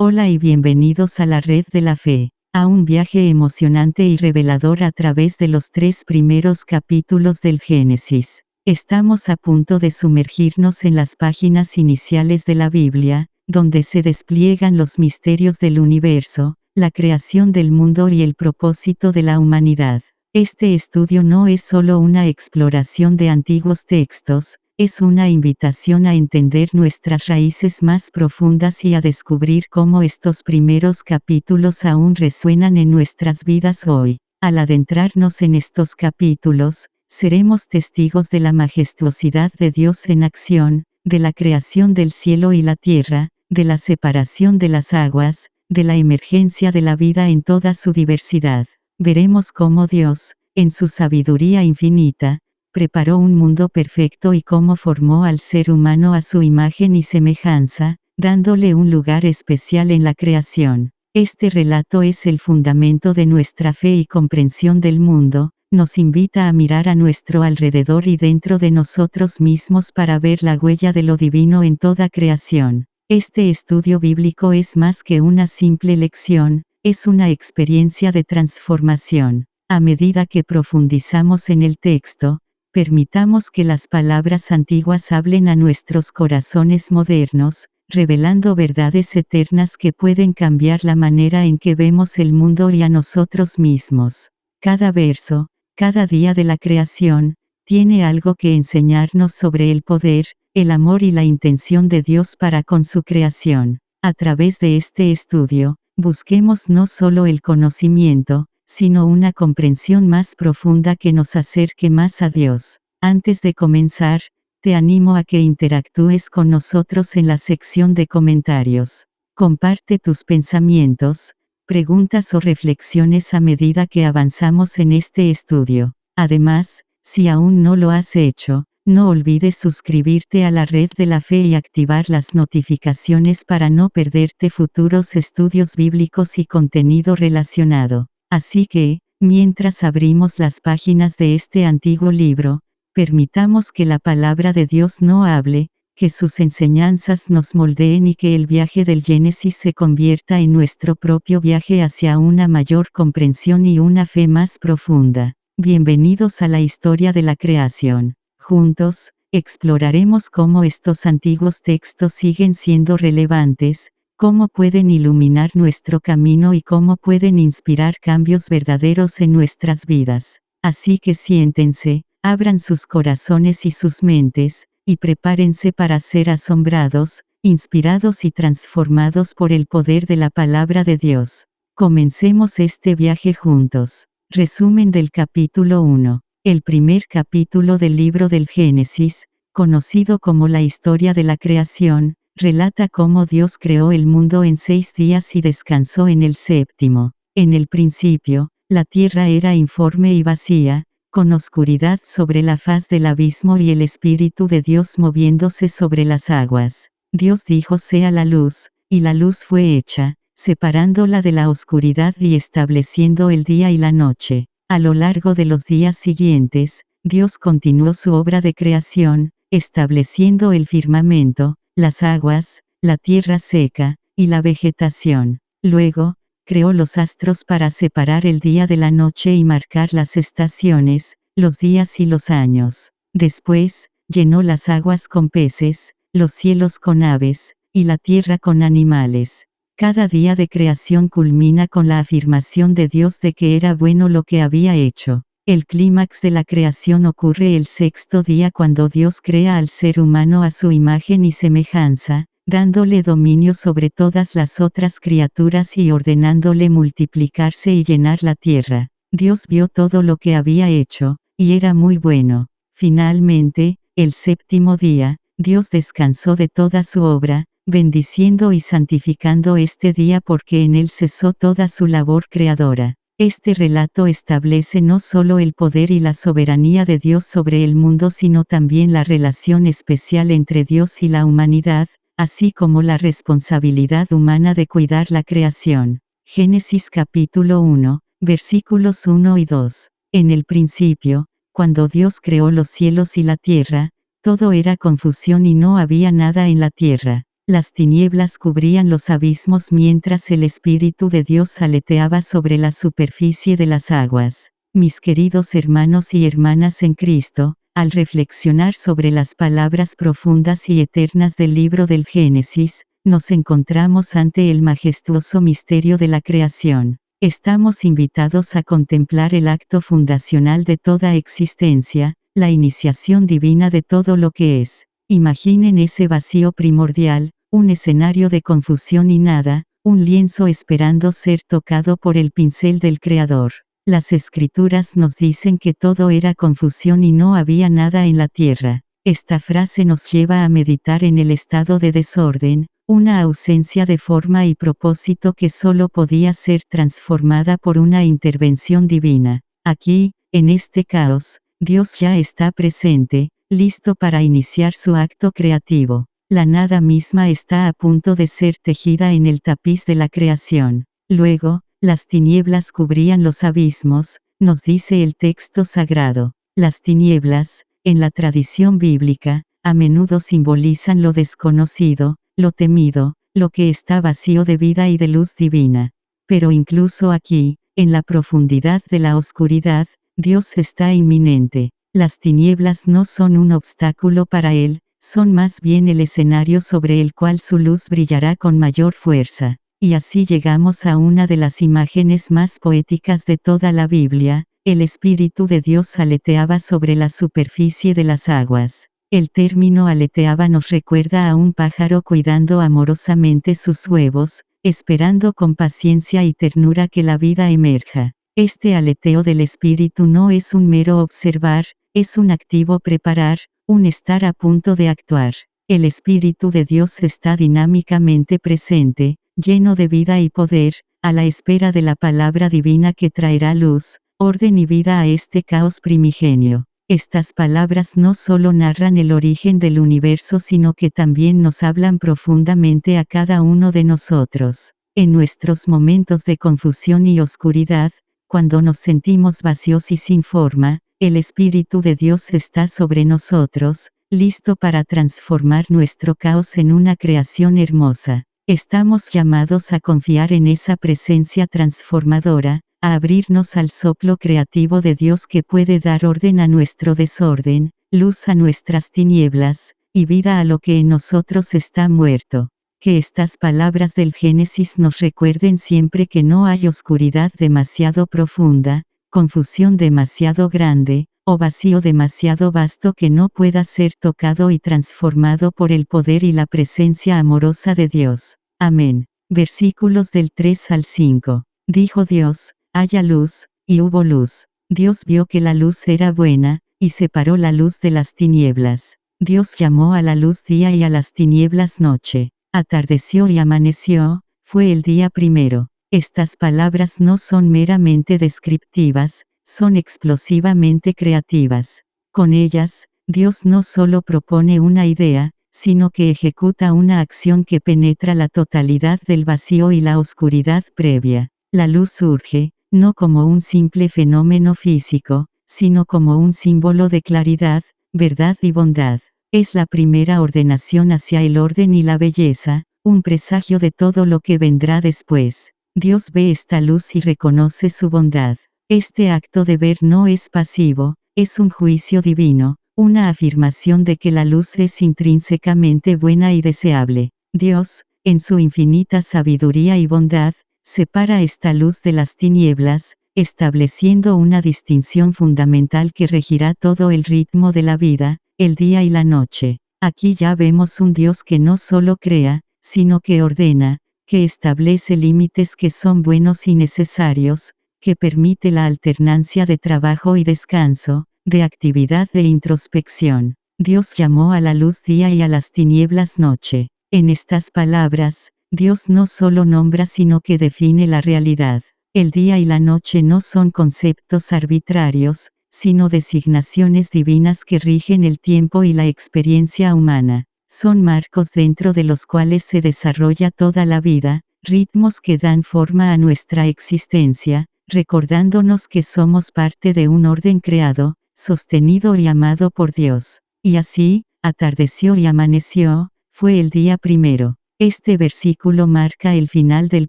Hola y bienvenidos a la Red de la Fe, a un viaje emocionante y revelador a través de los 3 primeros capítulos del Génesis. Estamos a punto de sumergirnos en las páginas iniciales de la Biblia, donde se despliegan los misterios del universo, la creación del mundo y el propósito de la humanidad. Este estudio no es solo una exploración de antiguos textos, es una invitación a entender nuestras raíces más profundas y a descubrir cómo estos primeros capítulos aún resuenan en nuestras vidas hoy. Al adentrarnos en estos capítulos, seremos testigos de la majestuosidad de Dios en acción, de la creación del cielo y la tierra, de la separación de las aguas, de la emergencia de la vida en toda su diversidad. Veremos cómo Dios, en su sabiduría infinita, preparó un mundo perfecto y cómo formó al ser humano a su imagen y semejanza, dándole un lugar especial en la creación. Este relato es el fundamento de nuestra fe y comprensión del mundo, nos invita a mirar a nuestro alrededor y dentro de nosotros mismos para ver la huella de lo divino en toda creación. Este estudio bíblico es más que una simple lección, es una experiencia de transformación. A medida que profundizamos en el texto, permitamos que las palabras antiguas hablen a nuestros corazones modernos, revelando verdades eternas que pueden cambiar la manera en que vemos el mundo y a nosotros mismos. Cada verso, cada día de la creación, tiene algo que enseñarnos sobre el poder, el amor y la intención de Dios para con su creación. A través de este estudio, busquemos no solo el conocimiento, sino una comprensión más profunda que nos acerque más a Dios. Antes de comenzar, te animo a que interactúes con nosotros en la sección de comentarios. Comparte tus pensamientos, preguntas o reflexiones a medida que avanzamos en este estudio. Además, si aún no lo has hecho, no olvides suscribirte a la Red de la Fe y activar las notificaciones para no perderte futuros estudios bíblicos y contenido relacionado. Así que, mientras abrimos las páginas de este antiguo libro, permitamos que la palabra de Dios no hable, que sus enseñanzas nos moldeen y que el viaje del Génesis se convierta en nuestro propio viaje hacia una mayor comprensión y una fe más profunda. Bienvenidos a la historia de la creación. Juntos, exploraremos cómo estos antiguos textos siguen siendo relevantes, cómo pueden iluminar nuestro camino y cómo pueden inspirar cambios verdaderos en nuestras vidas. Así que siéntense, abran sus corazones y sus mentes, y prepárense para ser asombrados, inspirados y transformados por el poder de la palabra de Dios. Comencemos este viaje juntos. Resumen del capítulo 1. El primer capítulo del libro del Génesis, conocido como la historia de la creación, relata cómo Dios creó el mundo en 6 días y descansó en el séptimo. En el principio, la tierra era informe y vacía, con oscuridad sobre la faz del abismo y el Espíritu de Dios moviéndose sobre las aguas. Dios dijo: sea la luz, y la luz fue hecha, separándola de la oscuridad y estableciendo el día y la noche. A lo largo de los días siguientes, Dios continuó su obra de creación, estableciendo el firmamento, las aguas, la tierra seca, y la vegetación. Luego, creó los astros para separar el día de la noche y marcar las estaciones, los días y los años. Después, llenó las aguas con peces, los cielos con aves, y la tierra con animales. Cada día de creación culmina con la afirmación de Dios de que era bueno lo que había hecho. El clímax de la creación ocurre el 6º día cuando Dios crea al ser humano a su imagen y semejanza, dándole dominio sobre todas las otras criaturas y ordenándole multiplicarse y llenar la tierra. Dios vio todo lo que había hecho, y era muy bueno. Finalmente, el 7º día, Dios descansó de toda su obra, bendiciendo y santificando este día porque en él cesó toda su labor creadora. Este relato establece no solo el poder y la soberanía de Dios sobre el mundo, sino también la relación especial entre Dios y la humanidad, así como la responsabilidad humana de cuidar la creación. Génesis capítulo 1, versículos 1 y 2. En el principio, cuando Dios creó los cielos y la tierra, todo era confusión y no había nada en la tierra. Las tinieblas cubrían los abismos mientras el Espíritu de Dios aleteaba sobre la superficie de las aguas. Mis queridos hermanos y hermanas en Cristo, al reflexionar sobre las palabras profundas y eternas del libro del Génesis, nos encontramos ante el majestuoso misterio de la creación. Estamos invitados a contemplar el acto fundacional de toda existencia, la iniciación divina de todo lo que es. Imaginen ese vacío primordial, un escenario de confusión y nada, un lienzo esperando ser tocado por el pincel del Creador. Las Escrituras nos dicen que todo era confusión y no había nada en la tierra. Esta frase nos lleva a meditar en el estado de desorden, una ausencia de forma y propósito que solo podía ser transformada por una intervención divina. Aquí, en este caos, Dios ya está presente, listo para iniciar su acto creativo. La nada misma está a punto de ser tejida en el tapiz de la creación. Luego, las tinieblas cubrían los abismos, nos dice el texto sagrado. Las tinieblas, en la tradición bíblica, a menudo simbolizan lo desconocido, lo temido, lo que está vacío de vida y de luz divina. Pero incluso aquí, en la profundidad de la oscuridad, Dios está inminente. Las tinieblas no son un obstáculo para Él, son más bien el escenario sobre el cual su luz brillará con mayor fuerza. Y así llegamos a una de las imágenes más poéticas de toda la Biblia: el Espíritu de Dios aleteaba sobre la superficie de las aguas. El término aleteaba nos recuerda a un pájaro cuidando amorosamente sus huevos, esperando con paciencia y ternura que la vida emerja. Este aleteo del Espíritu no es un mero observar, es un activo preparar, un estar a punto de actuar. El Espíritu de Dios está dinámicamente presente, lleno de vida y poder, a la espera de la palabra divina que traerá luz, orden y vida a este caos primigenio. Estas palabras no solo narran el origen del universo, sino que también nos hablan profundamente a cada uno de nosotros. En nuestros momentos de confusión y oscuridad, cuando nos sentimos vacíos y sin forma, el Espíritu de Dios está sobre nosotros, listo para transformar nuestro caos en una creación hermosa. Estamos llamados a confiar en esa presencia transformadora, a abrirnos al soplo creativo de Dios que puede dar orden a nuestro desorden, luz a nuestras tinieblas, y vida a lo que en nosotros está muerto. Que estas palabras del Génesis nos recuerden siempre que no hay oscuridad demasiado profunda, confusión demasiado grande, o vacío demasiado vasto que no pueda ser tocado y transformado por el poder y la presencia amorosa de Dios. Amén. Versículos del 3 al 5. Dijo Dios: haya luz, y hubo luz. Dios vio que la luz era buena, y separó la luz de las tinieblas. Dios llamó a la luz día y a las tinieblas noche. Atardeció y amaneció, fue el día primero. Estas palabras no son meramente descriptivas, son explosivamente creativas. Con ellas, Dios no solo propone una idea, sino que ejecuta una acción que penetra la totalidad del vacío y la oscuridad previa. La luz surge, no como un simple fenómeno físico, sino como un símbolo de claridad, verdad y bondad. Es la primera ordenación hacia el orden y la belleza, un presagio de todo lo que vendrá después. Dios ve esta luz y reconoce su bondad. Este acto de ver no es pasivo, es un juicio divino, una afirmación de que la luz es intrínsecamente buena y deseable. Dios, en su infinita sabiduría y bondad, separa esta luz de las tinieblas, estableciendo una distinción fundamental que regirá todo el ritmo de la vida, el día y la noche. Aquí ya vemos un Dios que no solo crea, sino que ordena, que establece límites que son buenos y necesarios, que permite la alternancia de trabajo y descanso, de actividad e introspección. Dios llamó a la luz día y a las tinieblas noche. En estas palabras, Dios no solo nombra sino que define la realidad. El día y la noche no son conceptos arbitrarios, sino designaciones divinas que rigen el tiempo y la experiencia humana. Son marcos dentro de los cuales se desarrolla toda la vida, ritmos que dan forma a nuestra existencia, recordándonos que somos parte de un orden creado, sostenido y amado por Dios. Y así, atardeció y amaneció, fue el día primero. Este versículo marca el final del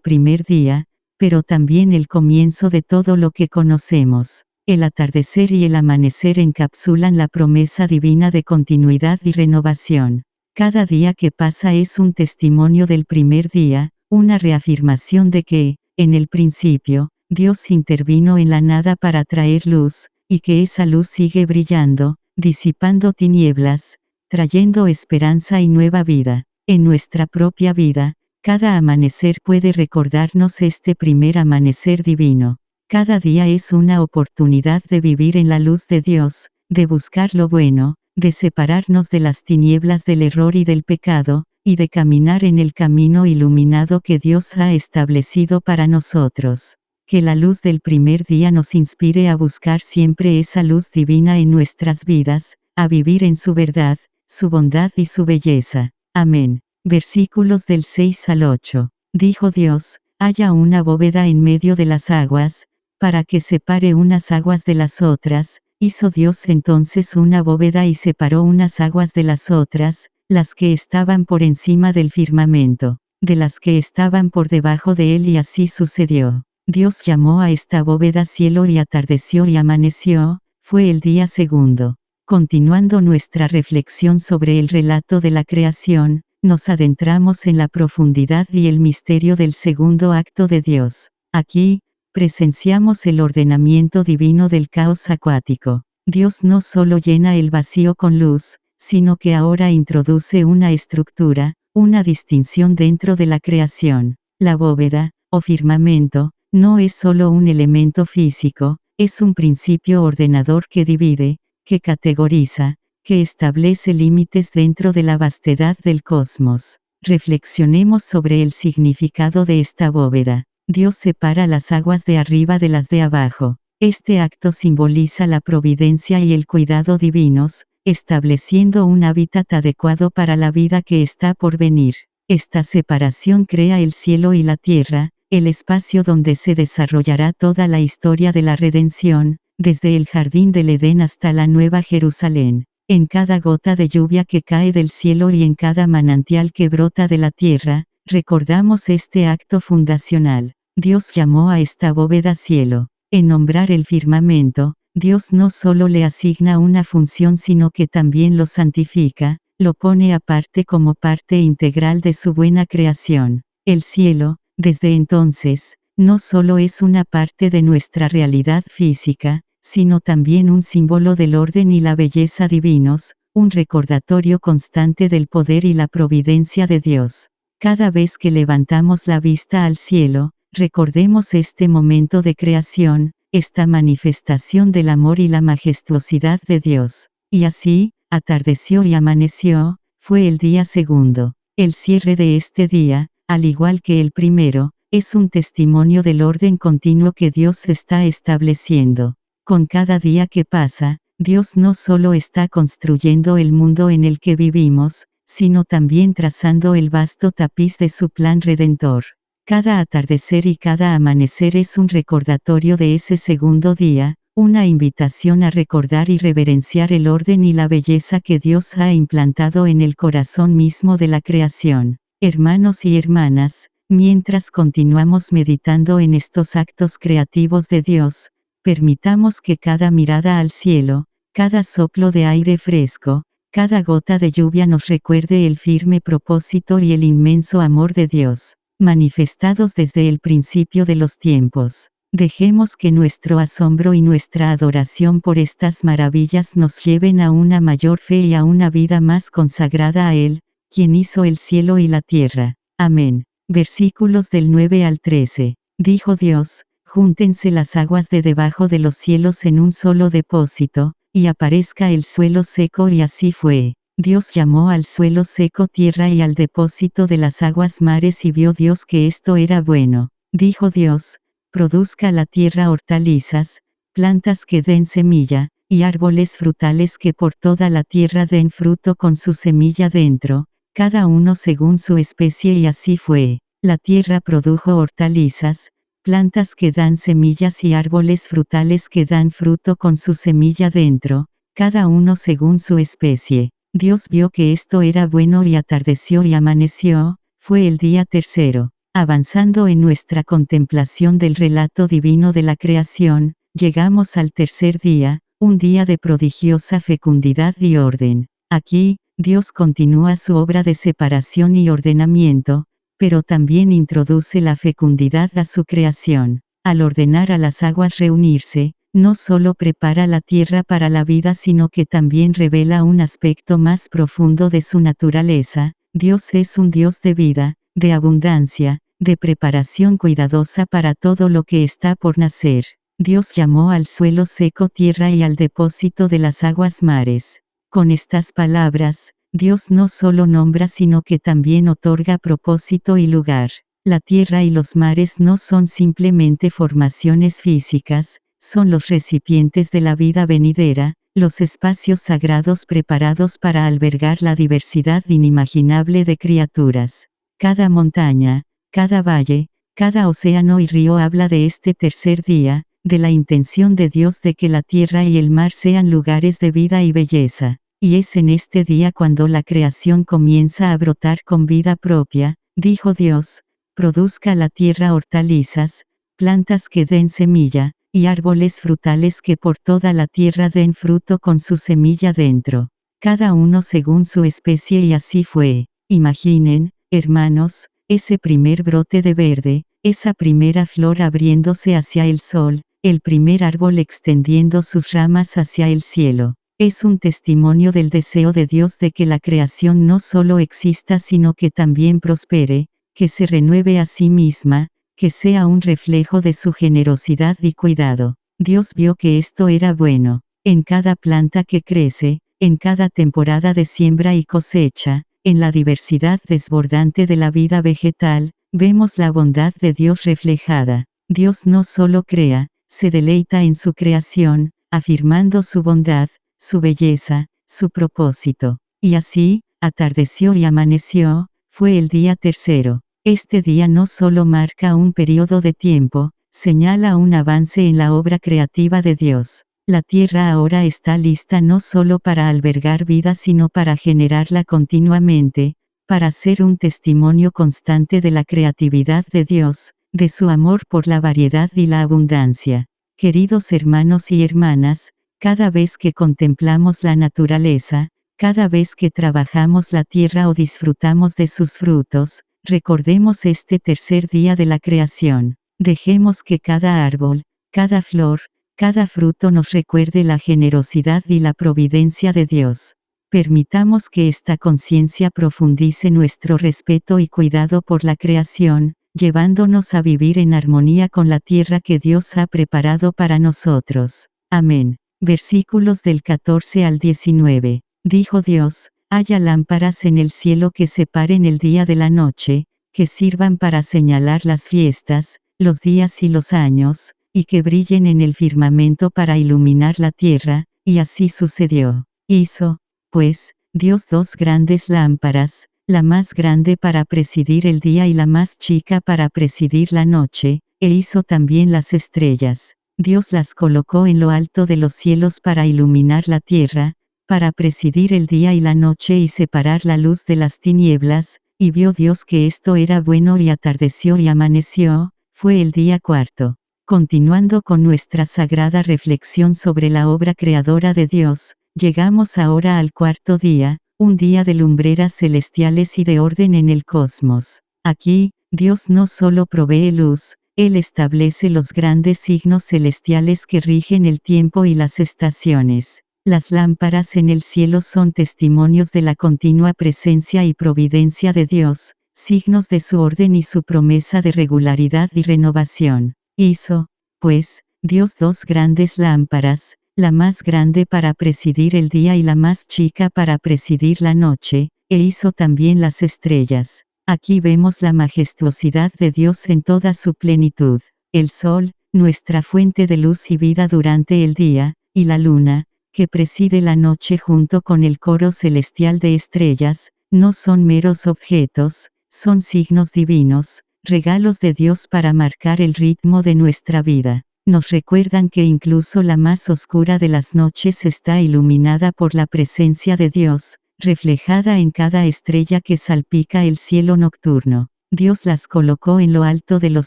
primer día, pero también el comienzo de todo lo que conocemos. El atardecer y el amanecer encapsulan la promesa divina de continuidad y renovación. Cada día que pasa es un testimonio del primer día, una reafirmación de que, en el principio, Dios intervino en la nada para traer luz, y que esa luz sigue brillando, disipando tinieblas, trayendo esperanza y nueva vida. En nuestra propia vida, cada amanecer puede recordarnos este primer amanecer divino. Cada día es una oportunidad de vivir en la luz de Dios, de buscar lo bueno, de separarnos de las tinieblas del error y del pecado, y de caminar en el camino iluminado que Dios ha establecido para nosotros. Que la luz del primer día nos inspire a buscar siempre esa luz divina en nuestras vidas, a vivir en su verdad, su bondad y su belleza. Amén. Versículos del 6 al 8. Dijo Dios, haya una bóveda en medio de las aguas, para que separe unas aguas de las otras. Hizo Dios entonces una bóveda y separó unas aguas de las otras, las que estaban por encima del firmamento, de las que estaban por debajo de él, y así sucedió. Dios llamó a esta bóveda cielo, y atardeció y amaneció, fue el día segundo. Continuando nuestra reflexión sobre el relato de la creación, nos adentramos en la profundidad y el misterio del segundo acto de Dios. Aquí, presenciamos el ordenamiento divino del caos acuático. Dios no solo llena el vacío con luz, sino que ahora introduce una estructura, una distinción dentro de la creación. La bóveda, o firmamento, no es solo un elemento físico, es un principio ordenador que divide, que categoriza, que establece límites dentro de la vastedad del cosmos. Reflexionemos sobre el significado de esta bóveda. Dios separa las aguas de arriba de las de abajo. Este acto simboliza la providencia y el cuidado divinos, estableciendo un hábitat adecuado para la vida que está por venir. Esta separación crea el cielo y la tierra, el espacio donde se desarrollará toda la historia de la redención, desde el jardín del Edén hasta la Nueva Jerusalén. En cada gota de lluvia que cae del cielo y en cada manantial que brota de la tierra, recordamos este acto fundacional. Dios llamó a esta bóveda cielo. En nombrar el firmamento, Dios no solo le asigna una función, sino que también lo santifica, lo pone aparte como parte integral de su buena creación. El cielo, desde entonces, no solo es una parte de nuestra realidad física, sino también un símbolo del orden y la belleza divinos, un recordatorio constante del poder y la providencia de Dios. Cada vez que levantamos la vista al cielo, recordemos este momento de creación, esta manifestación del amor y la majestuosidad de Dios. Y así, atardeció y amaneció, fue el día segundo. El cierre de este día, al igual que el primero, es un testimonio del orden continuo que Dios está estableciendo. Con cada día que pasa, Dios no solo está construyendo el mundo en el que vivimos, sino también trazando el vasto tapiz de su plan redentor. Cada atardecer y cada amanecer es un recordatorio de ese segundo día, una invitación a recordar y reverenciar el orden y la belleza que Dios ha implantado en el corazón mismo de la creación. Hermanos y hermanas, mientras continuamos meditando en estos actos creativos de Dios, permitamos que cada mirada al cielo, cada soplo de aire fresco, cada gota de lluvia nos recuerde el firme propósito y el inmenso amor de Dios, manifestados desde el principio de los tiempos. Dejemos que nuestro asombro y nuestra adoración por estas maravillas nos lleven a una mayor fe y a una vida más consagrada a Él, quien hizo el cielo y la tierra. Amén. Versículos del 9 al 13. Dijo Dios, júntense las aguas de debajo de los cielos en un solo depósito, y aparezca el suelo seco, y así fue. Dios llamó al suelo seco tierra y al depósito de las aguas mares, y vio Dios que esto era bueno. Dijo Dios, produzca la tierra hortalizas, plantas que den semilla, y árboles frutales que por toda la tierra den fruto con su semilla dentro, cada uno según su especie, y así fue. La tierra produjo hortalizas, plantas que dan semillas y árboles frutales que dan fruto con su semilla dentro, cada uno según su especie. Dios vio que esto era bueno, y atardeció y amaneció, Fue el día tercero. Avanzando en nuestra contemplación del relato divino de la creación, llegamos al tercer día, un día de prodigiosa fecundidad y orden. Aquí, Dios continúa su obra de separación y ordenamiento, pero también introduce la fecundidad a su creación. Al ordenar a las aguas reunirse, no solo prepara la tierra para la vida sino que también revela un aspecto más profundo de su naturaleza. Dios es un Dios de vida, de abundancia, de preparación cuidadosa para todo lo que está por nacer. Dios llamó al suelo seco tierra y al depósito de las aguas mares. Con estas palabras, Dios no solo nombra sino que también otorga propósito y lugar. La tierra y los mares no son simplemente formaciones físicas, son los recipientes de la vida venidera, los espacios sagrados preparados para albergar la diversidad inimaginable de criaturas. Cada montaña, cada valle, cada océano y río habla de este tercer día, de la intención de Dios de que la tierra y el mar sean lugares de vida y belleza. Y es en este día cuando la creación comienza a brotar con vida propia, dijo Dios, produzca la tierra hortalizas, plantas que den semilla, y árboles frutales que por toda la tierra den fruto con su semilla dentro, cada uno según su especie y así fue. Imaginen, hermanos, ese primer brote de verde, esa primera flor abriéndose hacia el sol, el primer árbol extendiendo sus ramas hacia el cielo. Es un testimonio del deseo de Dios de que la creación no solo exista sino que también prospere, que se renueve a sí misma, que sea un reflejo de su generosidad y cuidado. Dios vio que esto era bueno. En cada planta que crece, en cada temporada de siembra y cosecha, en la diversidad desbordante de la vida vegetal, vemos la bondad de Dios reflejada. Dios no solo crea, se deleita en su creación, afirmando su bondad, su belleza, su propósito. Y así, atardeció y amaneció, fue el día tercero. Este día no solo marca un periodo de tiempo, señala un avance en la obra creativa de Dios. La tierra ahora está lista no solo para albergar vida sino para generarla continuamente, para ser un testimonio constante de la creatividad de Dios, de su amor por la variedad y la abundancia. Queridos hermanos y hermanas, cada vez que contemplamos la naturaleza, cada vez que trabajamos la tierra o disfrutamos de sus frutos, recordemos este tercer día de la creación. Dejemos que cada árbol, cada flor, cada fruto nos recuerde la generosidad y la providencia de Dios. Permitamos que esta conciencia profundice nuestro respeto y cuidado por la creación, llevándonos a vivir en armonía con la tierra que Dios ha preparado para nosotros. Amén. Versículos del 14 al 19. Dijo Dios, haya lámparas en el cielo que separen el día de la noche, que sirvan para señalar las fiestas, los días y los años, y que brillen en el firmamento para iluminar la tierra, y así sucedió. Hizo, pues, Dios dos grandes lámparas, la más grande para presidir el día y la más chica para presidir la noche, e hizo también las estrellas. Dios las colocó en lo alto de los cielos para iluminar la tierra, para presidir el día y la noche y separar la luz de las tinieblas, y vio Dios que esto era bueno y atardeció y amaneció, fue el día cuarto. Continuando con nuestra sagrada reflexión sobre la obra creadora de Dios, llegamos ahora al cuarto día, un día de lumbreras celestiales y de orden en el cosmos. Aquí, Dios no solo provee luz, Él establece los grandes signos celestiales que rigen el tiempo y las estaciones. Las lámparas en el cielo son testimonios de la continua presencia y providencia de Dios, signos de su orden y su promesa de regularidad y renovación. Hizo, pues, Dios dos grandes lámparas, la más grande para presidir el día y la más chica para presidir la noche, e hizo también las estrellas. Aquí vemos la majestuosidad de Dios en toda su plenitud. El sol, nuestra fuente de luz y vida durante el día, y la luna, que preside la noche junto con el coro celestial de estrellas, no son meros objetos, son signos divinos, regalos de Dios para marcar el ritmo de nuestra vida. Nos recuerdan que incluso la más oscura de las noches está iluminada por la presencia de Dios, reflejada en cada estrella que salpica el cielo nocturno. Dios las colocó en lo alto de los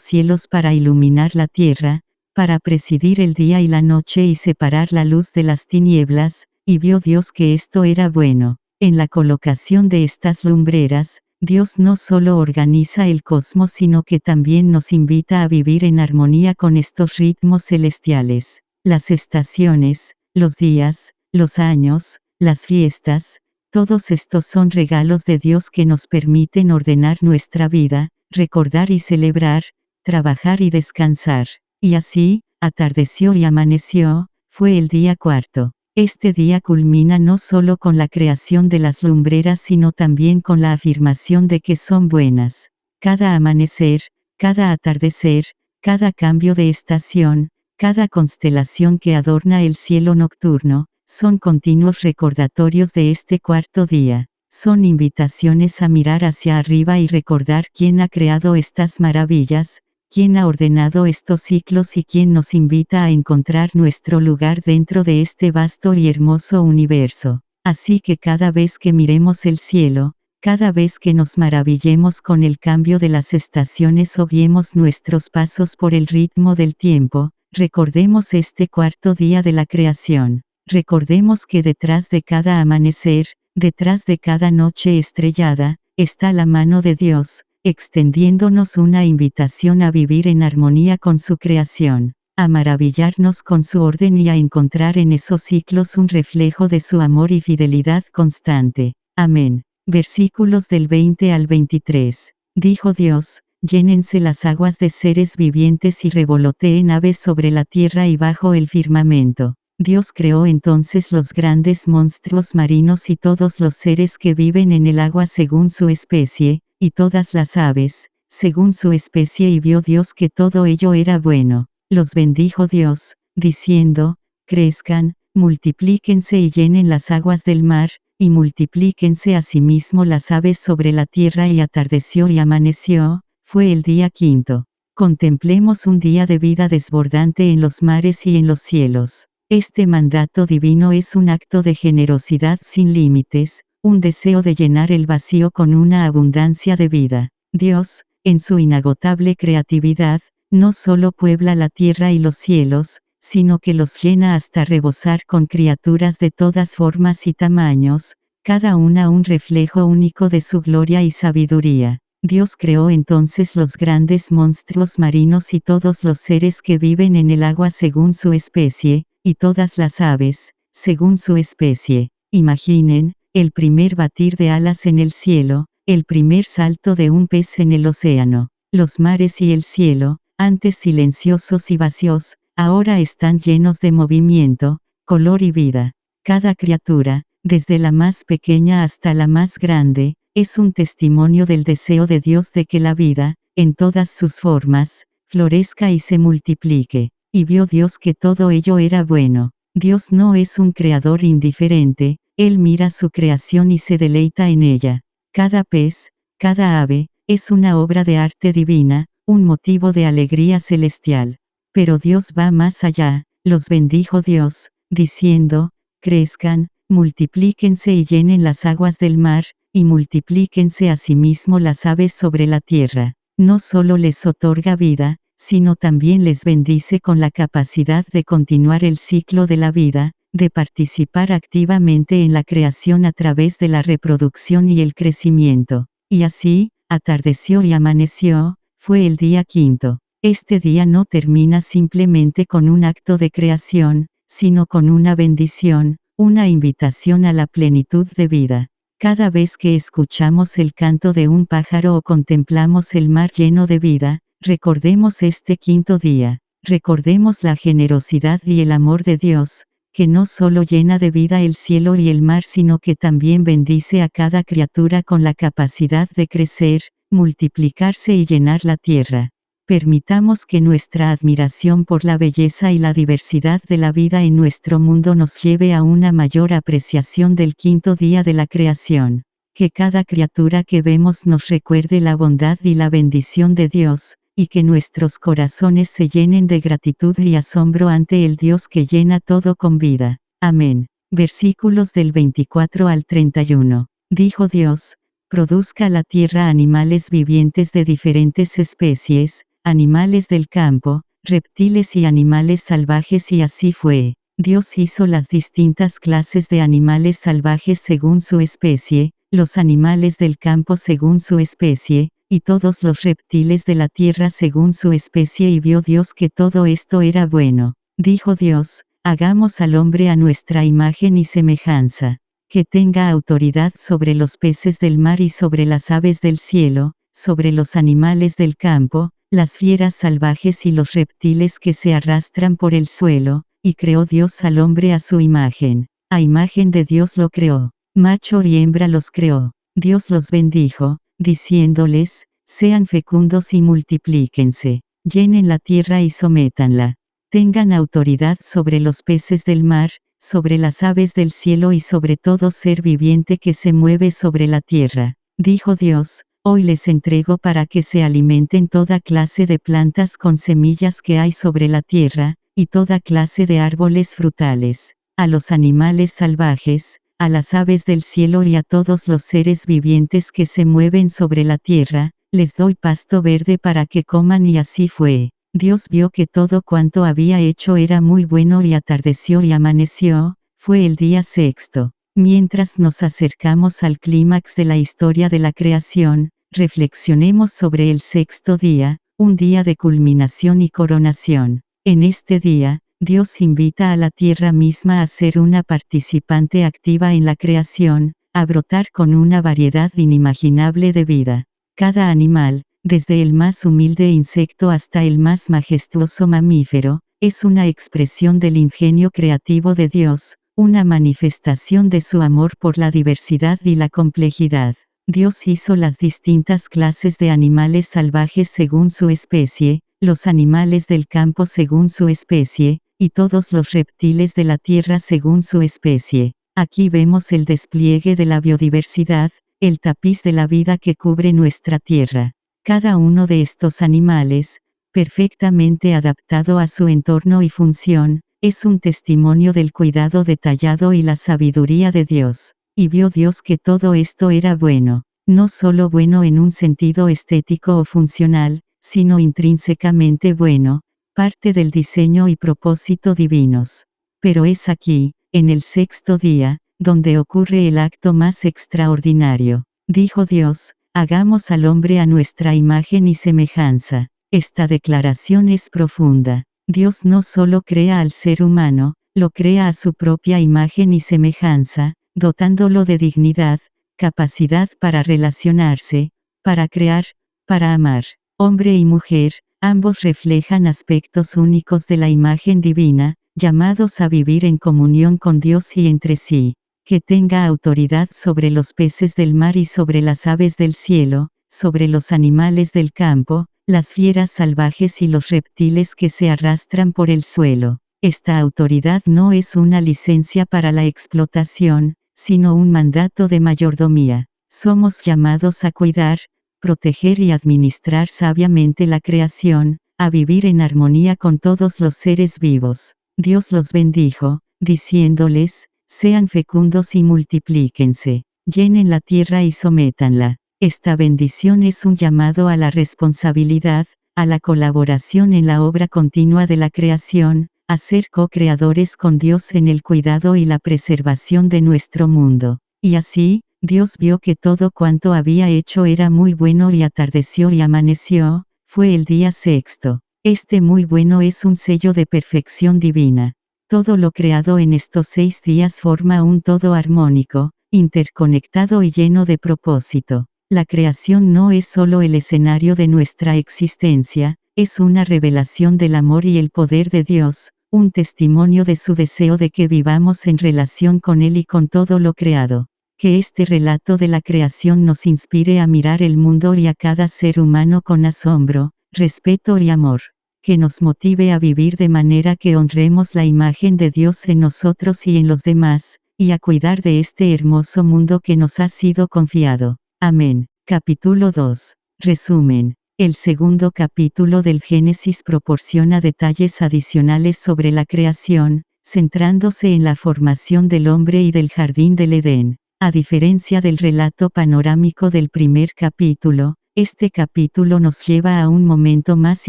cielos para iluminar la tierra, para presidir el día y la noche y separar la luz de las tinieblas, y vio Dios que esto era bueno. En la colocación de estas lumbreras, Dios no solo organiza el cosmos sino que también nos invita a vivir en armonía con estos ritmos celestiales. Las estaciones, los días, los años, las fiestas, todos estos son regalos de Dios que nos permiten ordenar nuestra vida, recordar y celebrar, trabajar y descansar. Y así, atardeció y amaneció, fue el día cuarto. Este día culmina no solo con la creación de las lumbreras sino también con la afirmación de que son buenas. Cada amanecer, cada atardecer, cada cambio de estación, cada constelación que adorna el cielo nocturno, son continuos recordatorios de este cuarto día. Son invitaciones a mirar hacia arriba y recordar quién ha creado estas maravillas, quién ha ordenado estos ciclos y quién nos invita a encontrar nuestro lugar dentro de este vasto y hermoso universo. Así que cada vez que miremos el cielo, cada vez que nos maravillemos con el cambio de las estaciones o guiemos nuestros pasos por el ritmo del tiempo, recordemos este cuarto día de la creación. Recordemos que detrás de cada amanecer, detrás de cada noche estrellada, está la mano de Dios, extendiéndonos una invitación a vivir en armonía con su creación, a maravillarnos con su orden y a encontrar en esos ciclos un reflejo de su amor y fidelidad constante. Amén. Versículos del 20 al 23. Dijo Dios, llénense las aguas de seres vivientes y revoloteen aves sobre la tierra y bajo el firmamento. Dios creó entonces los grandes monstruos marinos y todos los seres que viven en el agua según su especie, y todas las aves, según su especie, y vio Dios que todo ello era bueno. Los bendijo Dios, diciendo, crezcan, multiplíquense y llenen las aguas del mar, y multiplíquense asimismo las aves sobre la tierra. Y atardeció y amaneció, fue el día quinto. Contemplemos un día de vida desbordante en los mares y en los cielos. Este mandato divino es un acto de generosidad sin límites, un deseo de llenar el vacío con una abundancia de vida. Dios, en su inagotable creatividad, no solo puebla la tierra y los cielos, sino que los llena hasta rebosar con criaturas de todas formas y tamaños, cada una un reflejo único de su gloria y sabiduría. Dios creó entonces los grandes monstruos marinos y todos los seres que viven en el agua según su especie, y todas las aves, según su especie. Imaginen, el primer batir de alas en el cielo, el primer salto de un pez en el océano. Los mares y el cielo, antes silenciosos y vacíos, ahora están llenos de movimiento, color y vida. Cada criatura, desde la más pequeña hasta la más grande, es un testimonio del deseo de Dios de que la vida, en todas sus formas, florezca y se multiplique. Y vio Dios que todo ello era bueno. Dios no es un creador indiferente, Él mira su creación y se deleita en ella. Cada pez, cada ave, es una obra de arte divina, un motivo de alegría celestial. Pero Dios va más allá, los bendijo Dios, diciendo, crezcan, multiplíquense y llenen las aguas del mar, y multiplíquense asimismo las aves sobre la tierra. No solo les otorga vida, sino también les bendice con la capacidad de continuar el ciclo de la vida, de participar activamente en la creación a través de la reproducción y el crecimiento. Y así, atardeció y amaneció, fue el día quinto. Este día no termina simplemente con un acto de creación, sino con una bendición, una invitación a la plenitud de vida. Cada vez que escuchamos el canto de un pájaro o contemplamos el mar lleno de vida, recordemos este quinto día, recordemos la generosidad y el amor de Dios, que no solo llena de vida el cielo y el mar sino que también bendice a cada criatura con la capacidad de crecer, multiplicarse y llenar la tierra. Permitamos que nuestra admiración por la belleza y la diversidad de la vida en nuestro mundo nos lleve a una mayor apreciación del quinto día de la creación. Que cada criatura que vemos nos recuerde la bondad y la bendición de Dios, y que nuestros corazones se llenen de gratitud y asombro ante el Dios que llena todo con vida. Amén. Versículos del 24 al 31. Dijo Dios: produzca la tierra animales vivientes de diferentes especies, animales del campo, reptiles y animales salvajes, y así fue. Dios hizo las distintas clases de animales salvajes según su especie, los animales del campo según su especie, y todos los reptiles de la tierra según su especie, y vio Dios que todo esto era bueno. Dijo Dios: hagamos al hombre a nuestra imagen y semejanza, que tenga autoridad sobre los peces del mar y sobre las aves del cielo, sobre los animales del campo, las fieras salvajes y los reptiles que se arrastran por el suelo. Y creó Dios al hombre a su imagen. A imagen de Dios lo creó. Macho y hembra los creó. Dios los bendijo, diciéndoles: sean fecundos y multiplíquense, llenen la tierra y sométanla. Tengan autoridad sobre los peces del mar, sobre las aves del cielo y sobre todo ser viviente que se mueve sobre la tierra. Dijo Dios: hoy les entrego para que se alimenten toda clase de plantas con semillas que hay sobre la tierra, y toda clase de árboles frutales, a los animales salvajes, a las aves del cielo y a todos los seres vivientes que se mueven sobre la tierra, les doy pasto verde para que coman. Y así fue. Dios vio que todo cuanto había hecho era muy bueno, y atardeció y amaneció, fue el día sexto. Mientras nos acercamos al clímax de la historia de la creación, reflexionemos sobre el sexto día, un día de culminación y coronación. En este día, Dios invita a la tierra misma a ser una participante activa en la creación, a brotar con una variedad inimaginable de vida. Cada animal, desde el más humilde insecto hasta el más majestuoso mamífero, es una expresión del ingenio creativo de Dios, una manifestación de su amor por la diversidad y la complejidad. Dios hizo las distintas clases de animales salvajes según su especie, los animales del campo según su especie, y todos los reptiles de la tierra según su especie. Aquí vemos el despliegue de la biodiversidad, el tapiz de la vida que cubre nuestra tierra. Cada uno de estos animales, perfectamente adaptado a su entorno y función, es un testimonio del cuidado detallado y la sabiduría de Dios. Y vio Dios que todo esto era bueno, no solo bueno en un sentido estético o funcional, sino intrínsecamente bueno, parte del diseño y propósito divinos. Pero es aquí, en el sexto día, donde ocurre el acto más extraordinario. Dijo Dios: hagamos al hombre a nuestra imagen y semejanza. Esta declaración es profunda. Dios no solo crea al ser humano, lo crea a su propia imagen y semejanza, dotándolo de dignidad, capacidad para relacionarse, para crear, para amar. Hombre y mujer, ambos reflejan aspectos únicos de la imagen divina, llamados a vivir en comunión con Dios y entre sí. Que tenga autoridad sobre los peces del mar y sobre las aves del cielo, sobre los animales del campo, las fieras salvajes y los reptiles que se arrastran por el suelo. Esta autoridad no es una licencia para la explotación, sino un mandato de mayordomía. Somos llamados a cuidar, proteger y administrar sabiamente la creación, a vivir en armonía con todos los seres vivos. Dios los bendijo, diciéndoles: sean fecundos y multiplíquense, llenen la tierra y sométanla. Esta bendición es un llamado a la responsabilidad, a la colaboración en la obra continua de la creación, a ser co-creadores con Dios en el cuidado y la preservación de nuestro mundo. Y así, Dios vio que todo cuanto había hecho era muy bueno, y atardeció y amaneció, fue el día sexto. Este muy bueno es un sello de perfección divina. Todo lo creado en estos 6 días forma un todo armónico, interconectado y lleno de propósito. La creación no es solo el escenario de nuestra existencia, es una revelación del amor y el poder de Dios, un testimonio de su deseo de que vivamos en relación con Él y con todo lo creado. Que este relato de la creación nos inspire a mirar el mundo y a cada ser humano con asombro, respeto y amor. Que nos motive a vivir de manera que honremos la imagen de Dios en nosotros y en los demás, y a cuidar de este hermoso mundo que nos ha sido confiado. Amén. Capítulo 2. Resumen. El segundo capítulo del Génesis proporciona detalles adicionales sobre la creación, centrándose en la formación del hombre y del jardín del Edén. A diferencia del relato panorámico del primer capítulo, este capítulo nos lleva a un momento más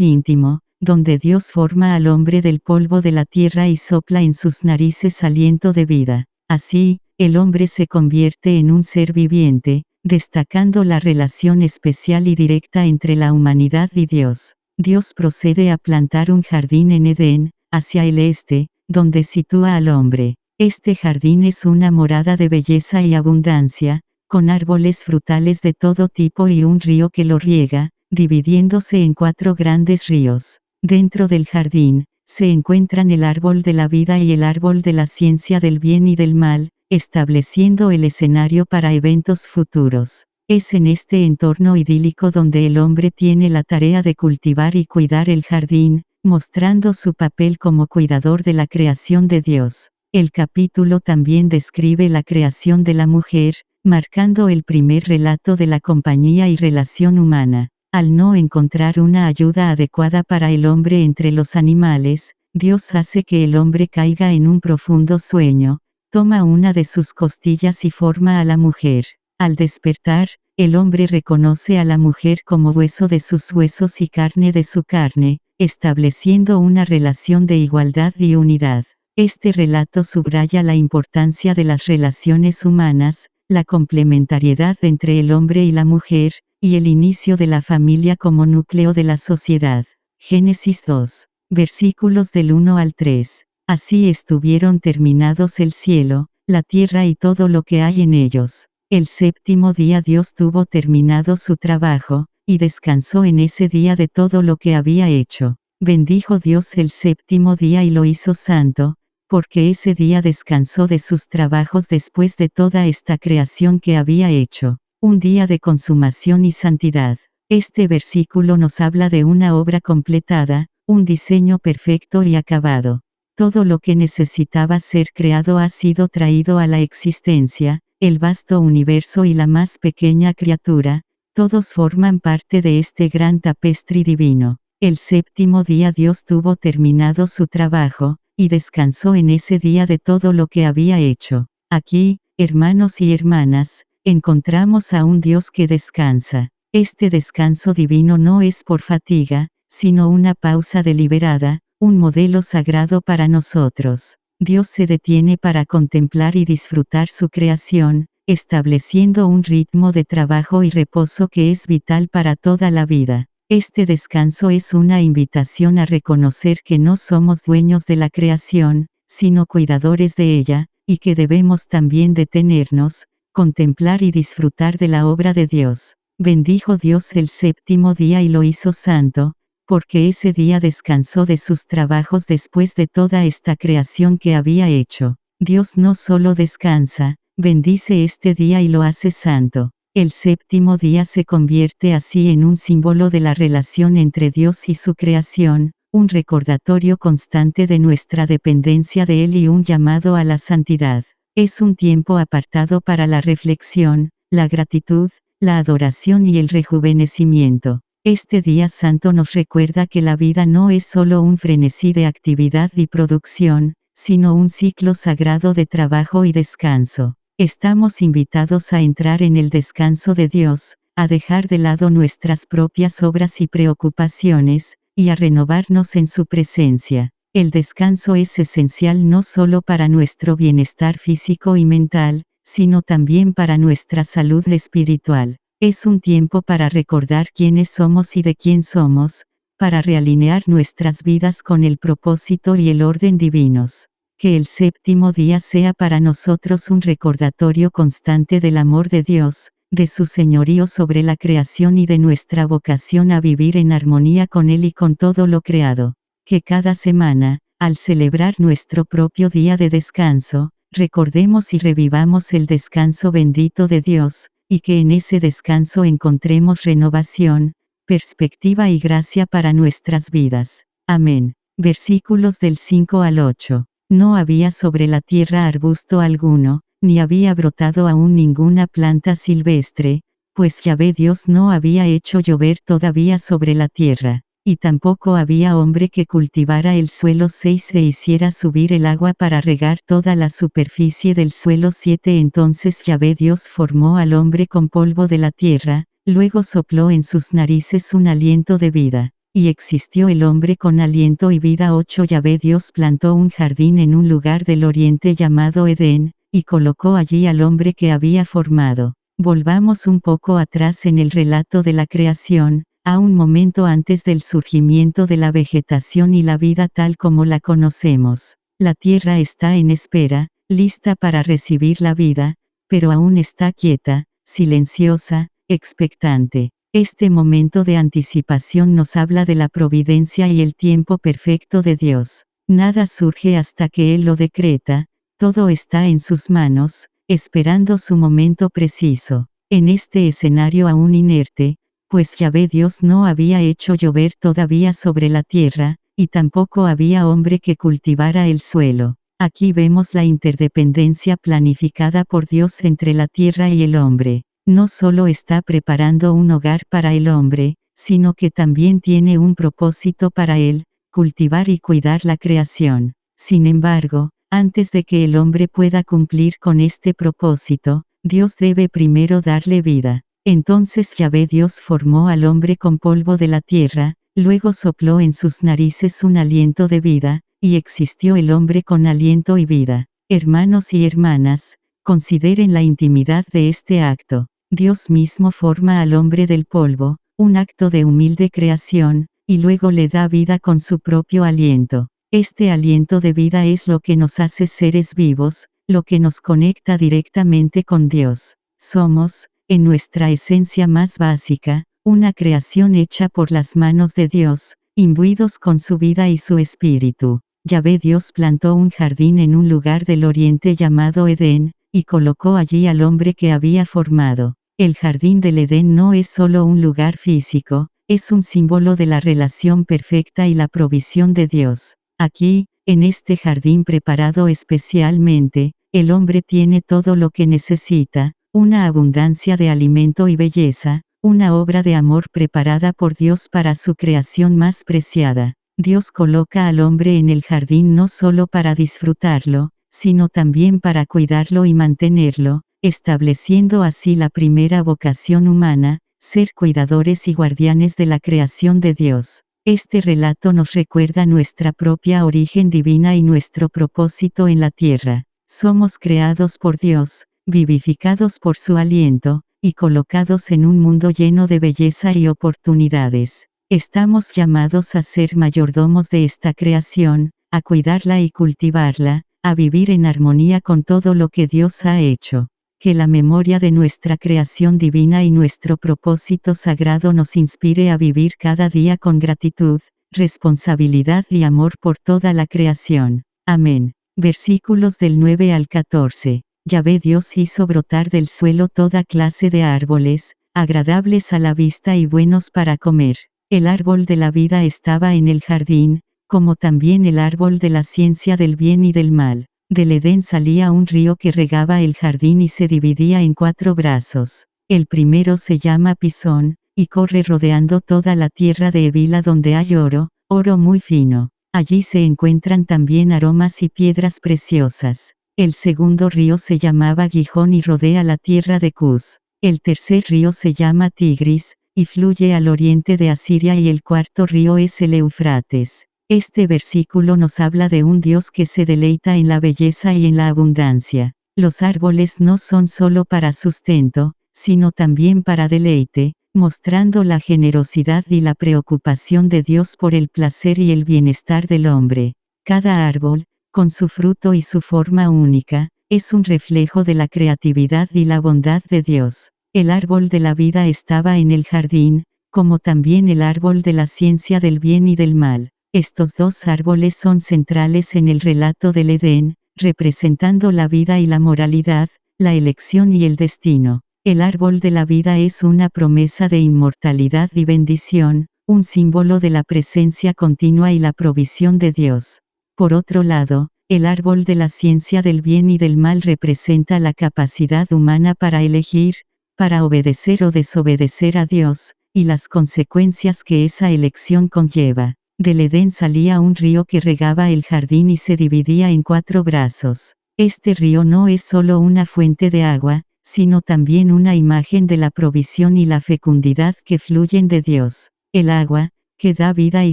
íntimo, donde Dios forma al hombre del polvo de la tierra y sopla en sus narices aliento de vida. Así, el hombre se convierte en un ser viviente, destacando la relación especial y directa entre la humanidad y Dios. Dios procede a plantar un jardín en Edén, hacia el este, donde sitúa al hombre. Este jardín es una morada de belleza y abundancia, con árboles frutales de todo tipo y un río que lo riega, dividiéndose en 4 grandes ríos. Dentro del jardín, se encuentran el árbol de la vida y el árbol de la ciencia del bien y del mal, estableciendo el escenario para eventos futuros. Es en este entorno idílico donde el hombre tiene la tarea de cultivar y cuidar el jardín, mostrando su papel como cuidador de la creación de Dios. El capítulo también describe la creación de la mujer, marcando el primer relato de la compañía y relación humana. Al no encontrar una ayuda adecuada para el hombre entre los animales, Dios hace que el hombre caiga en un profundo sueño, toma una de sus costillas y forma a la mujer. Al despertar, el hombre reconoce a la mujer como hueso de sus huesos y carne de su carne, estableciendo una relación de igualdad y unidad. Este relato subraya la importancia de las relaciones humanas, la complementariedad entre el hombre y la mujer, y el inicio de la familia como núcleo de la sociedad. Génesis 2. Versículos del 1 al 3. Así estuvieron terminados el cielo, la tierra y todo lo que hay en ellos. El séptimo día Dios tuvo terminado su trabajo, y descansó en ese día de todo lo que había hecho. Bendijo Dios el séptimo día y lo hizo santo, porque ese día descansó de sus trabajos después de toda esta creación que había hecho. Un día de consumación y santidad. Este versículo nos habla de una obra completada, un diseño perfecto y acabado. Todo lo que necesitaba ser creado ha sido traído a la existencia, el vasto universo y la más pequeña criatura, todos forman parte de este gran tapestry divino. El séptimo día Dios tuvo terminado su trabajo, y descansó en ese día de todo lo que había hecho. Aquí, hermanos y hermanas, encontramos a un Dios que descansa. Este descanso divino no es por fatiga, sino una pausa deliberada, un modelo sagrado para nosotros. Dios se detiene para contemplar y disfrutar su creación, estableciendo un ritmo de trabajo y reposo que es vital para toda la vida. Este descanso es una invitación a reconocer que no somos dueños de la creación, sino cuidadores de ella, y que debemos también detenernos, contemplar y disfrutar de la obra de Dios. Bendijo Dios el séptimo día y lo hizo santo, porque ese día descansó de sus trabajos después de toda esta creación que había hecho. Dios no solo descansa, bendice este día y lo hace santo. El séptimo día se convierte así en un símbolo de la relación entre Dios y su creación, un recordatorio constante de nuestra dependencia de Él y un llamado a la santidad. Es un tiempo apartado para la reflexión, la gratitud, la adoración y el rejuvenecimiento. Este día santo nos recuerda que la vida no es solo un frenesí de actividad y producción, sino un ciclo sagrado de trabajo y descanso. Estamos invitados a entrar en el descanso de Dios, a dejar de lado nuestras propias obras y preocupaciones, y a renovarnos en su presencia. El descanso es esencial no solo para nuestro bienestar físico y mental, sino también para nuestra salud espiritual. Es un tiempo para recordar quiénes somos y de quién somos, para realinear nuestras vidas con el propósito y el orden divinos. Que el séptimo día sea para nosotros un recordatorio constante del amor de Dios, de su señorío sobre la creación y de nuestra vocación a vivir en armonía con Él y con todo lo creado. Que cada semana, al celebrar nuestro propio día de descanso, recordemos y revivamos el descanso bendito de Dios, y que en ese descanso encontremos renovación, perspectiva y gracia para nuestras vidas. Amén. Versículos del 5 al 8. No había sobre la tierra arbusto alguno, ni había brotado aún ninguna planta silvestre, pues Yahvé Dios no había hecho llover todavía sobre la tierra. y tampoco había hombre que cultivara el suelo 6 e hiciera subir el agua para regar toda la superficie del suelo 7. Entonces Yahvé Dios formó al hombre con polvo de la tierra, luego sopló en sus narices un aliento de vida, y existió el hombre con aliento y vida. 8. Yahvé Dios plantó un jardín en un lugar del oriente llamado Edén, y colocó allí al hombre que había formado. Volvamos un poco atrás en el relato de la creación, a un momento antes del surgimiento de la vegetación y la vida tal como la conocemos. La tierra está en espera, lista para recibir la vida, pero aún está quieta, silenciosa, expectante. Este momento de anticipación nos habla de la providencia y el tiempo perfecto de Dios. Nada surge hasta que Él lo decreta, todo está en sus manos, esperando su momento preciso. En este escenario aún inerte, pues Yahvé Dios no había hecho llover todavía sobre la tierra, y tampoco había hombre que cultivara el suelo. Aquí vemos la interdependencia planificada por Dios entre la tierra y el hombre. No solo está preparando un hogar para el hombre, sino que también tiene un propósito para él, cultivar y cuidar la creación. Sin embargo, antes de que el hombre pueda cumplir con este propósito, Dios debe primero darle vida. Entonces Yahvé Dios formó al hombre con polvo de la tierra, luego sopló en sus narices un aliento de vida, y existió el hombre con aliento y vida. Hermanos y hermanas, consideren la intimidad de este acto. Dios mismo forma al hombre del polvo, un acto de humilde creación, y luego le da vida con su propio aliento. Este aliento de vida es lo que nos hace seres vivos, lo que nos conecta directamente con Dios. Somos, en nuestra esencia más básica, una creación hecha por las manos de Dios, imbuidos con su vida y su espíritu. Yahvé Dios plantó un jardín en un lugar del oriente llamado Edén, y colocó allí al hombre que había formado. El jardín del Edén no es solo un lugar físico, es un símbolo de la relación perfecta y la provisión de Dios. Aquí, en este jardín preparado especialmente, el hombre tiene todo lo que necesita, una abundancia de alimento y belleza, una obra de amor preparada por Dios para su creación más preciada. Dios coloca al hombre en el jardín no solo para disfrutarlo, sino también para cuidarlo y mantenerlo, estableciendo así la primera vocación humana, ser cuidadores y guardianes de la creación de Dios. Este relato nos recuerda nuestra propia origen divina y nuestro propósito en la tierra. Somos creados por Dios, vivificados por su aliento, y colocados en un mundo lleno de belleza y oportunidades. Estamos llamados a ser mayordomos de esta creación, a cuidarla y cultivarla, a vivir en armonía con todo lo que Dios ha hecho. Que la memoria de nuestra creación divina y nuestro propósito sagrado nos inspire a vivir cada día con gratitud, responsabilidad y amor por toda la creación. Amén. Versículos del 9 al 14. Yahvé Dios hizo brotar del suelo toda clase de árboles, agradables a la vista y buenos para comer. El árbol de la vida estaba en el jardín, como también el árbol de la ciencia del bien y del mal. Del Edén salía un río que regaba el jardín y se dividía en 4 brazos. El primero se llama Pisón, y corre rodeando toda la tierra de Evila donde hay oro, oro muy fino. Allí se encuentran también aromas y piedras preciosas. El segundo río se llamaba Gihón y rodea la tierra de Cus. El tercer río se llama Tigris, y fluye al oriente de Asiria, y el cuarto río es el Eufrates. Este versículo nos habla de un Dios que se deleita en la belleza y en la abundancia. Los árboles no son solo para sustento, sino también para deleite, mostrando la generosidad y la preocupación de Dios por el placer y el bienestar del hombre. Cada árbol, con su fruto y su forma única, es un reflejo de la creatividad y la bondad de Dios. El árbol de la vida estaba en el jardín, como también el árbol de la ciencia del bien y del mal. Estos 2 árboles son centrales en el relato del Edén, representando la vida y la moralidad, la elección y el destino. El árbol de la vida es una promesa de inmortalidad y bendición, un símbolo de la presencia continua y la provisión de Dios. Por otro lado, el árbol de la ciencia del bien y del mal representa la capacidad humana para elegir, para obedecer o desobedecer a Dios, y las consecuencias que esa elección conlleva. Del Edén salía un río que regaba el jardín y se dividía en 4 brazos. Este río no es solo una fuente de agua, sino también una imagen de la provisión y la fecundidad que fluyen de Dios. El agua, que da vida y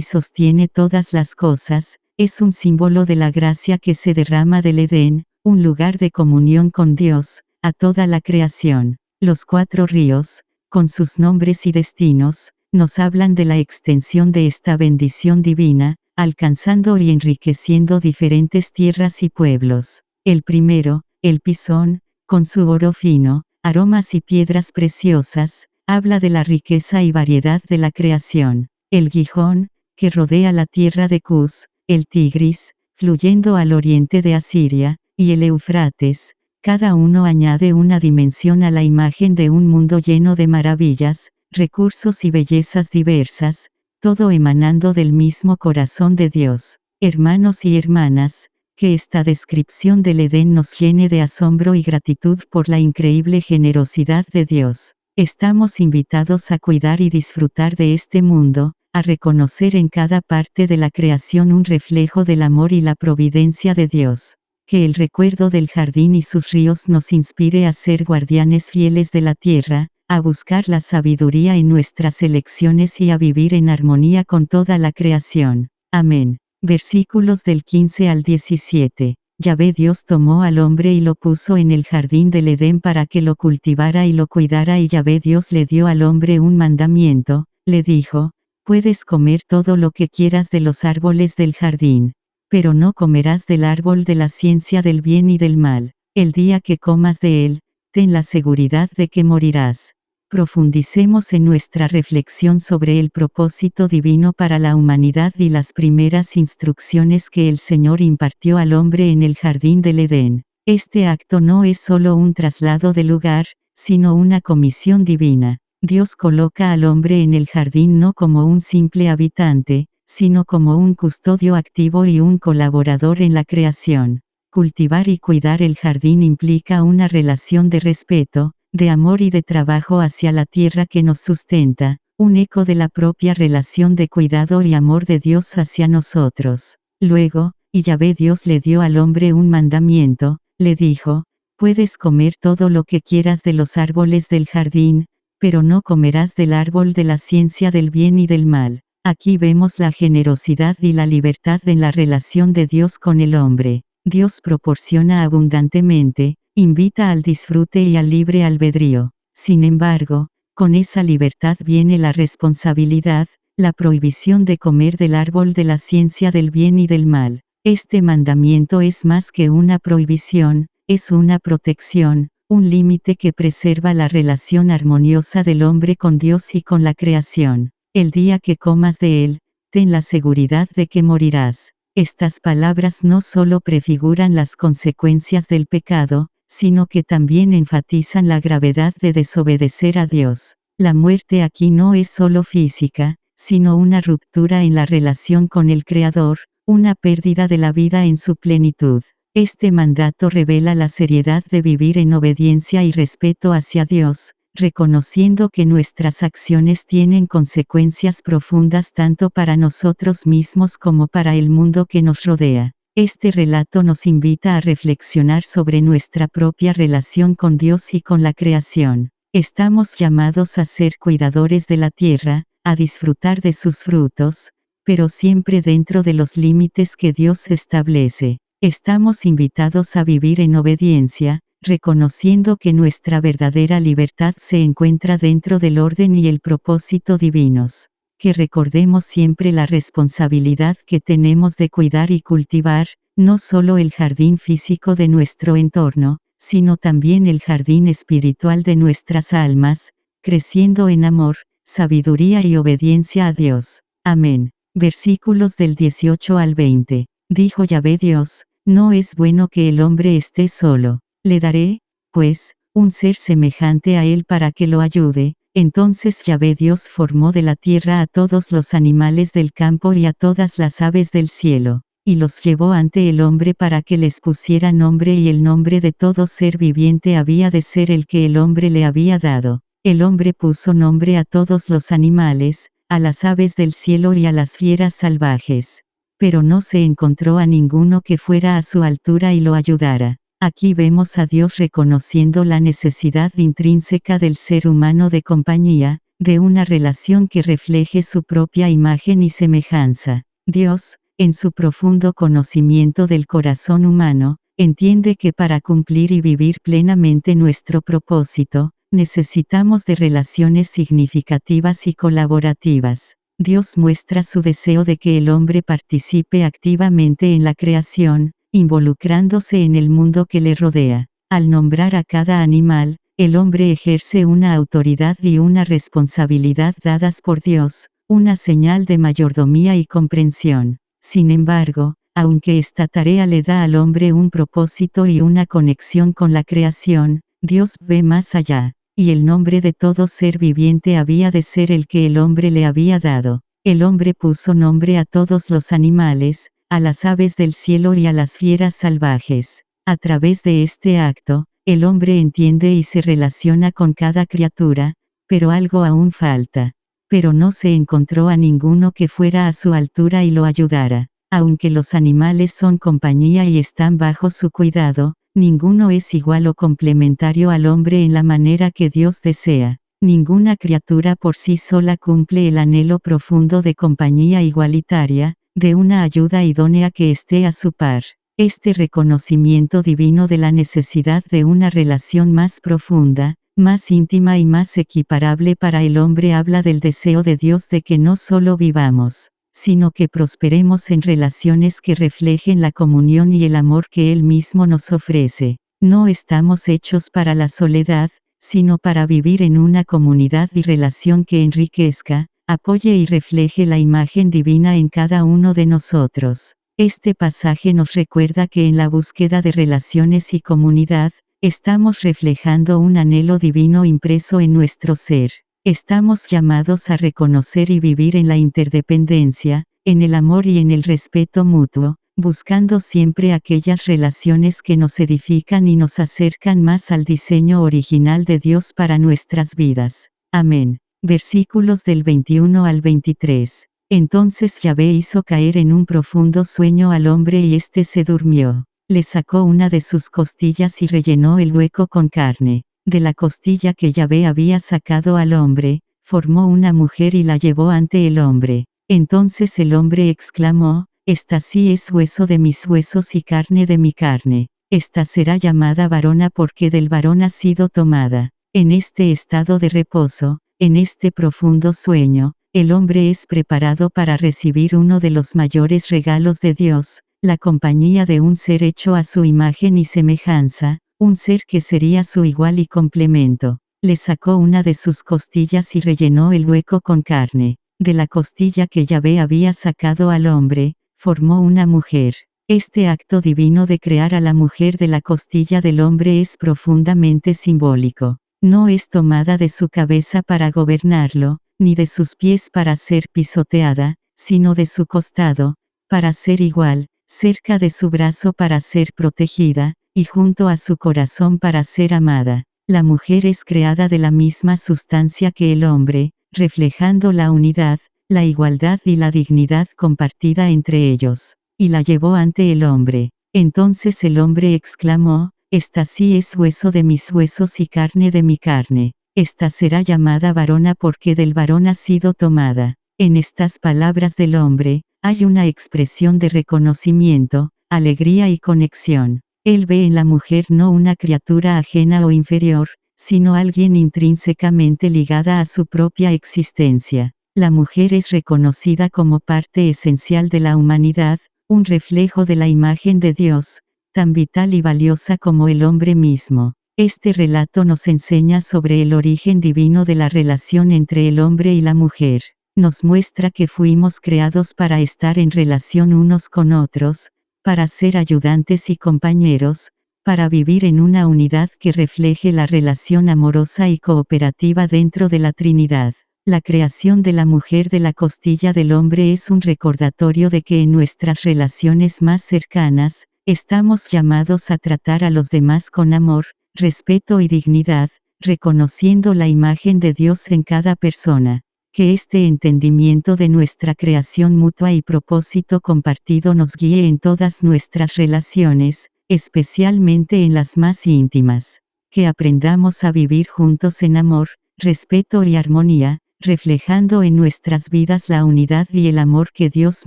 sostiene todas las cosas, es un símbolo de la gracia que se derrama del Edén, un lugar de comunión con Dios, a toda la creación. Los 4 ríos, con sus nombres y destinos, nos hablan de la extensión de esta bendición divina, alcanzando y enriqueciendo diferentes tierras y pueblos. El primero, el Pisón, con su oro fino, aromas y piedras preciosas, habla de la riqueza y variedad de la creación. El Gijón, que rodea la tierra de Cus, el Tigris, fluyendo al oriente de Asiria, y el Éufrates, cada uno añade una dimensión a la imagen de un mundo lleno de maravillas, recursos y bellezas diversas, todo emanando del mismo corazón de Dios. Hermanos y hermanas, que esta descripción del Edén nos llene de asombro y gratitud por la increíble generosidad de Dios. Estamos invitados a cuidar y disfrutar de este mundo, a reconocer en cada parte de la creación un reflejo del amor y la providencia de Dios. Que el recuerdo del jardín y sus ríos nos inspire a ser guardianes fieles de la tierra, a buscar la sabiduría en nuestras elecciones y a vivir en armonía con toda la creación. Amén. Versículos del 15 al 17. Yahvé Dios tomó al hombre y lo puso en el jardín del Edén para que lo cultivara y lo cuidara, y Yahvé Dios le dio al hombre un mandamiento, le dijo: puedes comer todo lo que quieras de los árboles del jardín, pero no comerás del árbol de la ciencia del bien y del mal. El día que comas de él, ten la seguridad de que morirás. Profundicemos en nuestra reflexión sobre el propósito divino para la humanidad y las primeras instrucciones que el Señor impartió al hombre en el jardín del Edén. Este acto no es solo un traslado de lugar, sino una comisión divina. Dios coloca al hombre en el jardín no como un simple habitante, sino como un custodio activo y un colaborador en la creación. Cultivar y cuidar el jardín implica una relación de respeto, de amor y de trabajo hacia la tierra que nos sustenta, un eco de la propia relación de cuidado y amor de Dios hacia nosotros. Luego, y Yahvé Dios le dio al hombre un mandamiento, le dijo: puedes comer todo lo que quieras de los árboles del jardín, pero no comerás del árbol de la ciencia del bien y del mal. Aquí vemos la generosidad y la libertad en la relación de Dios con el hombre. Dios proporciona abundantemente, invita al disfrute y al libre albedrío. Sin embargo, con esa libertad viene la responsabilidad, la prohibición de comer del árbol de la ciencia del bien y del mal. Este mandamiento es más que una prohibición, es una protección, un límite que preserva la relación armoniosa del hombre con Dios y con la creación. El día que comas de él, ten la seguridad de que morirás. Estas palabras no solo prefiguran las consecuencias del pecado, sino que también enfatizan la gravedad de desobedecer a Dios. La muerte aquí no es solo física, sino una ruptura en la relación con el Creador, una pérdida de la vida en su plenitud. Este mandato revela la seriedad de vivir en obediencia y respeto hacia Dios, reconociendo que nuestras acciones tienen consecuencias profundas tanto para nosotros mismos como para el mundo que nos rodea. Este relato nos invita a reflexionar sobre nuestra propia relación con Dios y con la creación. Estamos llamados a ser cuidadores de la tierra, a disfrutar de sus frutos, pero siempre dentro de los límites que Dios establece. Estamos invitados a vivir en obediencia, reconociendo que nuestra verdadera libertad se encuentra dentro del orden y el propósito divinos. Que recordemos siempre la responsabilidad que tenemos de cuidar y cultivar, no solo el jardín físico de nuestro entorno, sino también el jardín espiritual de nuestras almas, creciendo en amor, sabiduría y obediencia a Dios. Amén. Versículos del 18 al 20. Dijo Yahvé Dios: no es bueno que el hombre esté solo. Le daré, pues, un ser semejante a él para que lo ayude. Entonces Yahvé Dios formó de la tierra a todos los animales del campo y a todas las aves del cielo, y los llevó ante el hombre para que les pusiera nombre, y el nombre de todo ser viviente había de ser el que el hombre le había dado. el hombre puso nombre a todos los animales, a las aves del cielo y a las fieras salvajes. Pero no se encontró a ninguno que fuera a su altura y lo ayudara. Aquí vemos a Dios reconociendo la necesidad intrínseca del ser humano de compañía, de una relación que refleje su propia imagen y semejanza. Dios, en su profundo conocimiento del corazón humano, entiende que para cumplir y vivir plenamente nuestro propósito, necesitamos de relaciones significativas y colaborativas. Dios muestra su deseo de que el hombre participe activamente en la creación, involucrándose en el mundo que le rodea. Al nombrar a cada animal, el hombre ejerce una autoridad y una responsabilidad dadas por Dios, una señal de mayordomía y comprensión. Sin embargo, aunque esta tarea le da al hombre un propósito y una conexión con la creación, Dios ve más allá, y el nombre de todo ser viviente había de ser el que el hombre le había dado. El hombre puso nombre a todos los animales, a las aves del cielo y a las fieras salvajes. A través de este acto, el hombre entiende y se relaciona con cada criatura, pero algo aún falta. Pero no se encontró a ninguno que fuera a su altura y lo ayudara. Aunque los animales son compañía y están bajo su cuidado, ninguno es igual o complementario al hombre en la manera que Dios desea. Ninguna criatura por sí sola cumple el anhelo profundo de compañía igualitaria, de una ayuda idónea que esté a su par. Este reconocimiento divino de la necesidad de una relación más profunda, más íntima y más equiparable para el hombre habla del deseo de Dios de que no solo vivamos, sino que prosperemos en relaciones que reflejen la comunión y el amor que Él mismo nos ofrece. No estamos hechos para la soledad, sino para vivir en una comunidad y relación que enriquezca, apoye y refleje la imagen divina en cada uno de nosotros. Este pasaje nos recuerda que en la búsqueda de relaciones y comunidad, estamos reflejando un anhelo divino impreso en nuestro ser. Estamos llamados a reconocer y vivir en la interdependencia, en el amor y en el respeto mutuo, buscando siempre aquellas relaciones que nos edifican y nos acercan más al diseño original de Dios para nuestras vidas. Amén. Versículos del 21 al 23. Entonces Yahvé hizo caer en un profundo sueño al hombre y éste se durmió. Le sacó una de sus costillas y rellenó el hueco con carne. De la costilla que Yahvé había sacado al hombre, formó una mujer y la llevó ante el hombre. Entonces el hombre exclamó: Esta sí es hueso de mis huesos y carne de mi carne. Esta será llamada varona porque del varón ha sido tomada. En este estado de reposo, en este profundo sueño, el hombre es preparado para recibir uno de los mayores regalos de Dios, la compañía de un ser hecho a su imagen y semejanza, un ser que sería su igual y complemento. Le sacó una de sus costillas y rellenó el hueco con carne. De la costilla que Yahvé había sacado al hombre, formó una mujer. Este acto divino de crear a la mujer de la costilla del hombre es profundamente simbólico. No es tomada de su cabeza para gobernarlo, ni de sus pies para ser pisoteada, sino de su costado, para ser igual, cerca de su brazo para ser protegida, y junto a su corazón para ser amada. La mujer es creada de la misma sustancia que el hombre, reflejando la unidad, la igualdad y la dignidad compartida entre ellos. Y la llevó ante el hombre. Entonces el hombre exclamó: Esta sí es hueso de mis huesos y carne de mi carne. Esta será llamada varona porque del varón ha sido tomada. En estas palabras del hombre, hay una expresión de reconocimiento, alegría y conexión. Él ve en la mujer no una criatura ajena o inferior, sino alguien intrínsecamente ligada a su propia existencia. La mujer es reconocida como parte esencial de la humanidad, un reflejo de la imagen de Dios, tan vital y valiosa como el hombre mismo. Este relato nos enseña sobre el origen divino de la relación entre el hombre y la mujer. Nos muestra que fuimos creados para estar en relación unos con otros, para ser ayudantes y compañeros, para vivir en una unidad que refleje la relación amorosa y cooperativa dentro de la Trinidad. La creación de la mujer de la costilla del hombre es un recordatorio de que en nuestras relaciones más cercanas, estamos llamados a tratar a los demás con amor, respeto y dignidad, reconociendo la imagen de Dios en cada persona. Que este entendimiento de nuestra creación mutua y propósito compartido nos guíe en todas nuestras relaciones, especialmente en las más íntimas. Que aprendamos a vivir juntos en amor, respeto y armonía, reflejando en nuestras vidas la unidad y el amor que Dios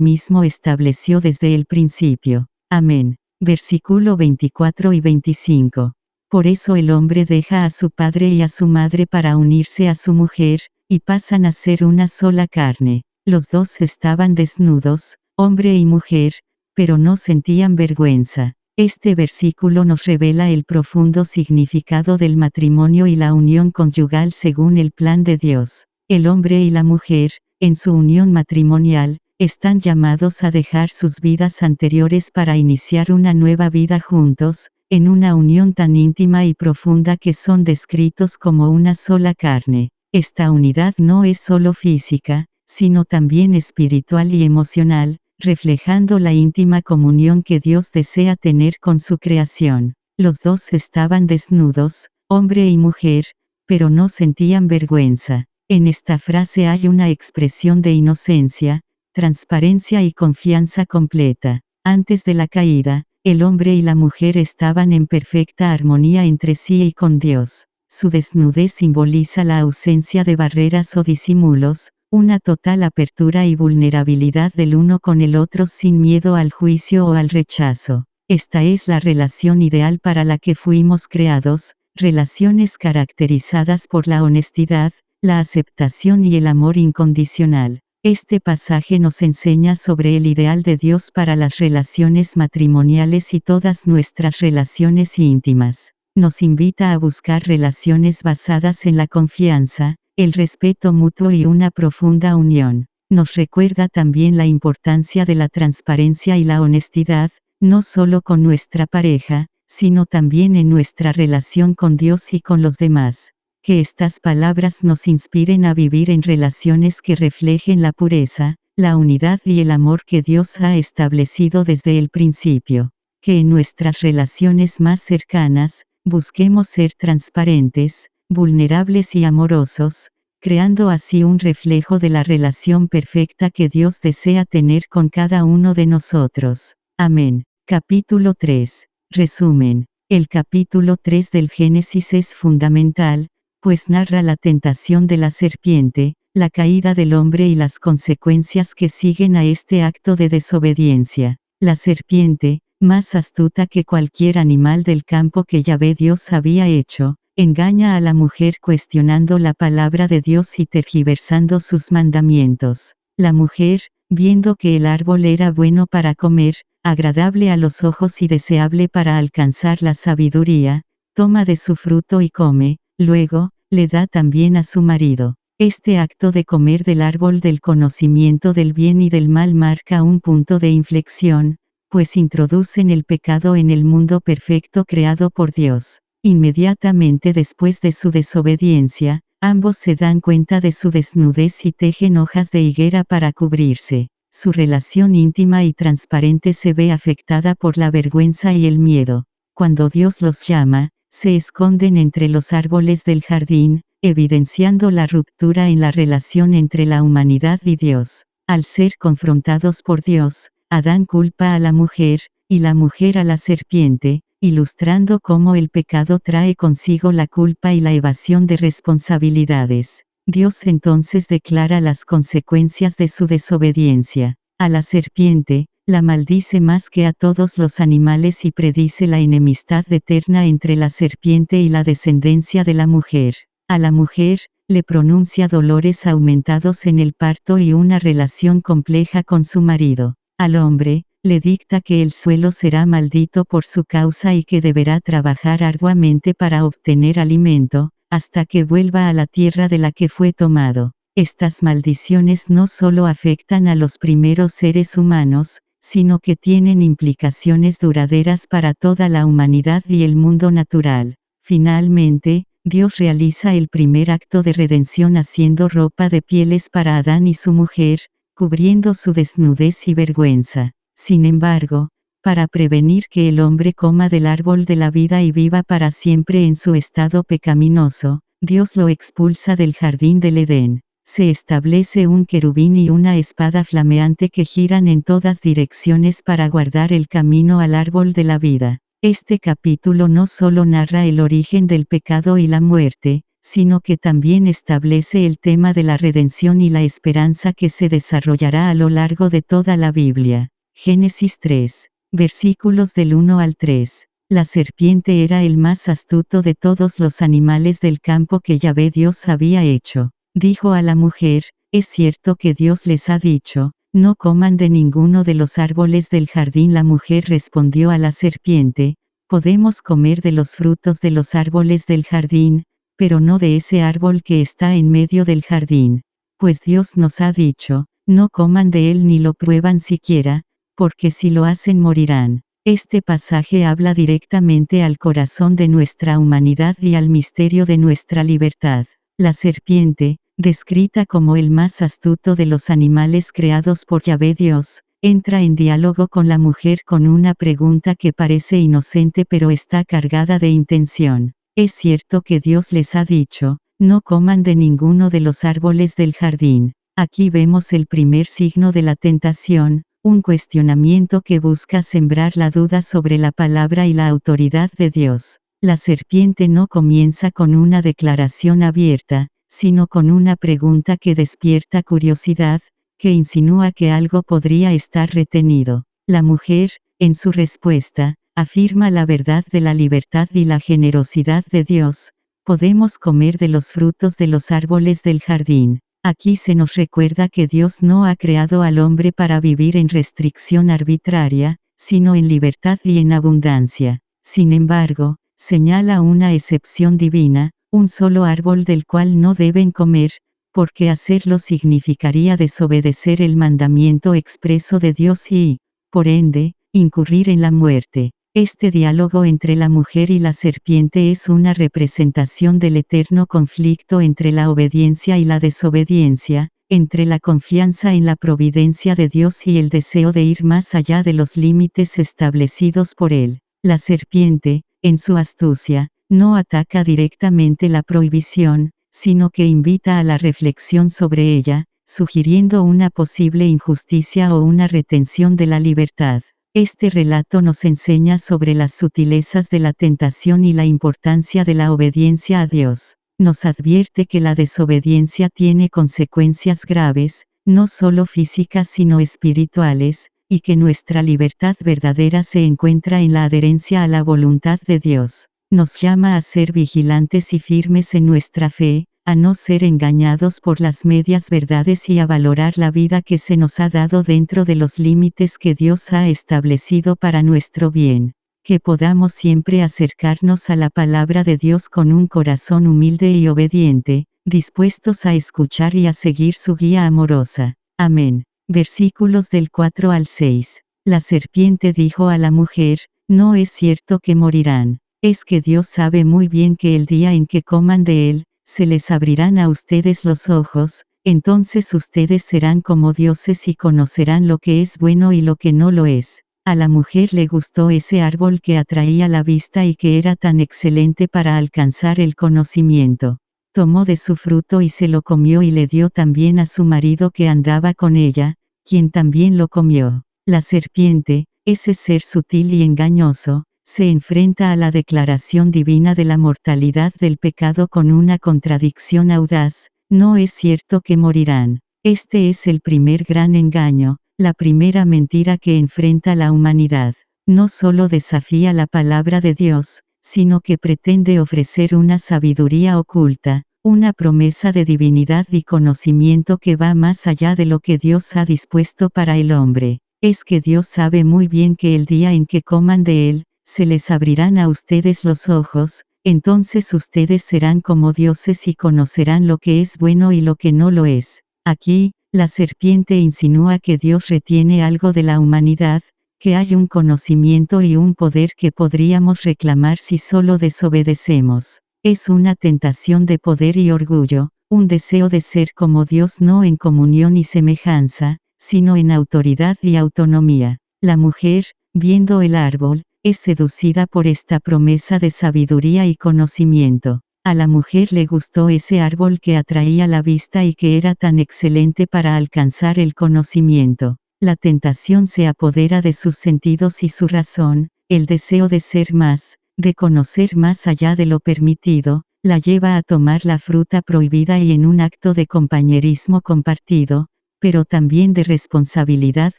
mismo estableció desde el principio. Amén. Versículo 24 y 25. Por eso el hombre deja a su padre y a su madre para unirse a su mujer, y pasan a ser una sola carne. Los dos estaban desnudos, hombre y mujer, pero no sentían vergüenza. Este versículo nos revela el profundo significado del matrimonio y la unión conyugal según el plan de Dios. El hombre y la mujer, en su unión matrimonial, están llamados a dejar sus vidas anteriores para iniciar una nueva vida juntos, en una unión tan íntima y profunda que son descritos como una sola carne. Esta unidad no es solo física, sino también espiritual y emocional, reflejando la íntima comunión que Dios desea tener con su creación. Los dos estaban desnudos, hombre y mujer, pero no sentían vergüenza. En esta frase hay una expresión de inocencia, transparencia y confianza completa. Antes de la caída, el hombre y la mujer estaban en perfecta armonía entre sí y con Dios. Su desnudez simboliza la ausencia de barreras o disimulos, una total apertura y vulnerabilidad del uno con el otro sin miedo al juicio o al rechazo. Esta es la relación ideal para la que fuimos creados, relaciones caracterizadas por la honestidad, la aceptación y el amor incondicional. Este pasaje nos enseña sobre el ideal de Dios para las relaciones matrimoniales y todas nuestras relaciones íntimas. Nos invita a buscar relaciones basadas en la confianza, el respeto mutuo y una profunda unión. Nos recuerda también la importancia de la transparencia y la honestidad, no solo con nuestra pareja, sino también en nuestra relación con Dios y con los demás. Que estas palabras nos inspiren a vivir en relaciones que reflejen la pureza, la unidad y el amor que Dios ha establecido desde el principio. Que en nuestras relaciones más cercanas, busquemos ser transparentes, vulnerables y amorosos, creando así un reflejo de la relación perfecta que Dios desea tener con cada uno de nosotros. Amén. Capítulo 3. Resumen. El capítulo 3 del Génesis es fundamental, pues narra la tentación de la serpiente, la caída del hombre y las consecuencias que siguen a este acto de desobediencia. La serpiente, más astuta que cualquier animal del campo que Yahvé Dios había hecho, engaña a la mujer cuestionando la palabra de Dios y tergiversando sus mandamientos. La mujer, viendo que el árbol era bueno para comer, agradable a los ojos y deseable para alcanzar la sabiduría, toma de su fruto y come, luego, le da también a su marido. Este acto de comer del árbol del conocimiento del bien y del mal marca un punto de inflexión, pues introducen el pecado en el mundo perfecto creado por Dios. Inmediatamente después de su desobediencia, ambos se dan cuenta de su desnudez y tejen hojas de higuera para cubrirse. Su relación íntima y transparente se ve afectada por la vergüenza y el miedo. Cuando Dios los llama, se esconden entre los árboles del jardín, evidenciando la ruptura en la relación entre la humanidad y Dios. Al ser confrontados por Dios, Adán culpa a la mujer, y la mujer a la serpiente, ilustrando cómo el pecado trae consigo la culpa y la evasión de responsabilidades. Dios entonces declara las consecuencias de su desobediencia. A la serpiente, la maldice más que a todos los animales y predice la enemistad eterna entre la serpiente y la descendencia de la mujer. A la mujer, le pronuncia dolores aumentados en el parto y una relación compleja con su marido. Al hombre, le dicta que el suelo será maldito por su causa y que deberá trabajar arduamente para obtener alimento, hasta que vuelva a la tierra de la que fue tomado. Estas maldiciones no solo afectan a los primeros seres humanos, sino que tienen implicaciones duraderas para toda la humanidad y el mundo natural. Finalmente, Dios realiza el primer acto de redención haciendo ropa de pieles para Adán y su mujer, cubriendo su desnudez y vergüenza. Sin embargo, para prevenir que el hombre coma del árbol de la vida y viva para siempre en su estado pecaminoso, Dios lo expulsa del jardín del Edén. Se establece un querubín y una espada flameante que giran en todas direcciones para guardar el camino al árbol de la vida. Este capítulo no solo narra el origen del pecado y la muerte, sino que también establece el tema de la redención y la esperanza que se desarrollará a lo largo de toda la Biblia. Génesis 3. Versículos del 1 al 3. La serpiente era el más astuto de todos los animales del campo que Yahvé Dios había hecho. Dijo a la mujer, es cierto que Dios les ha dicho, no coman de ninguno de los árboles del jardín. La mujer respondió a la serpiente, podemos comer de los frutos de los árboles del jardín, pero no de ese árbol que está en medio del jardín. Pues Dios nos ha dicho, no coman de él ni lo prueban siquiera, porque si lo hacen morirán. Este pasaje habla directamente al corazón de nuestra humanidad y al misterio de nuestra libertad. La serpiente, descrita como el más astuto de los animales creados por Yahvé Dios, entra en diálogo con la mujer con una pregunta que parece inocente pero está cargada de intención. Es cierto que Dios les ha dicho, no coman de ninguno de los árboles del jardín. Aquí vemos el primer signo de la tentación, un cuestionamiento que busca sembrar la duda sobre la palabra y la autoridad de Dios. La serpiente no comienza con una declaración abierta, sino con una pregunta que despierta curiosidad, que insinúa que algo podría estar retenido. La mujer, en su respuesta, afirma la verdad de la libertad y la generosidad de Dios. Podemos comer de los frutos de los árboles del jardín. Aquí se nos recuerda que Dios no ha creado al hombre para vivir en restricción arbitraria, sino en libertad y en abundancia. Sin embargo, señala una excepción divina, un solo árbol del cual no deben comer, porque hacerlo significaría desobedecer el mandamiento expreso de Dios y, por ende, incurrir en la muerte. Este diálogo entre la mujer y la serpiente es una representación del eterno conflicto entre la obediencia y la desobediencia, entre la confianza en la providencia de Dios y el deseo de ir más allá de los límites establecidos por Él. La serpiente, en su astucia, no ataca directamente la prohibición, sino que invita a la reflexión sobre ella, sugiriendo una posible injusticia o una retención de la libertad. Este relato nos enseña sobre las sutilezas de la tentación y la importancia de la obediencia a Dios. Nos advierte que la desobediencia tiene consecuencias graves, no solo físicas sino espirituales, y que nuestra libertad verdadera se encuentra en la adherencia a la voluntad de Dios. Nos llama a ser vigilantes y firmes en nuestra fe, a no ser engañados por las medias verdades y a valorar la vida que se nos ha dado dentro de los límites que Dios ha establecido para nuestro bien. Que podamos siempre acercarnos a la palabra de Dios con un corazón humilde y obediente, dispuestos a escuchar y a seguir su guía amorosa. Amén. Versículos del 4 al 6. La serpiente dijo a la mujer, no es cierto que morirán. Es que Dios sabe muy bien que el día en que coman de él, se les abrirán a ustedes los ojos, entonces ustedes serán como dioses y conocerán lo que es bueno y lo que no lo es. A la mujer le gustó ese árbol que atraía la vista y que era tan excelente para alcanzar el conocimiento. Tomó de su fruto y se lo comió y le dio también a su marido que andaba con ella, quien también lo comió. La serpiente, ese ser sutil y engañoso, se enfrenta a la declaración divina de la mortalidad del pecado con una contradicción audaz, no es cierto que morirán. Este es el primer gran engaño, la primera mentira que enfrenta la humanidad. No solo desafía la palabra de Dios, sino que pretende ofrecer una sabiduría oculta, una promesa de divinidad y conocimiento que va más allá de lo que Dios ha dispuesto para el hombre. Es que Dios sabe muy bien que el día en que coman de él, se les abrirán a ustedes los ojos, entonces ustedes serán como dioses y conocerán lo que es bueno y lo que no lo es. Aquí, la serpiente insinúa que Dios retiene algo de la humanidad, que hay un conocimiento y un poder que podríamos reclamar si solo desobedecemos. Es una tentación de poder y orgullo, un deseo de ser como Dios no en comunión y semejanza, sino en autoridad y autonomía. La mujer, viendo el árbol, es seducida por esta promesa de sabiduría y conocimiento. A la mujer le gustó ese árbol que atraía la vista y que era tan excelente para alcanzar el conocimiento. La tentación se apodera de sus sentidos y su razón, el deseo de ser más, de conocer más allá de lo permitido, la lleva a tomar la fruta prohibida y en un acto de compañerismo compartido, pero también de responsabilidad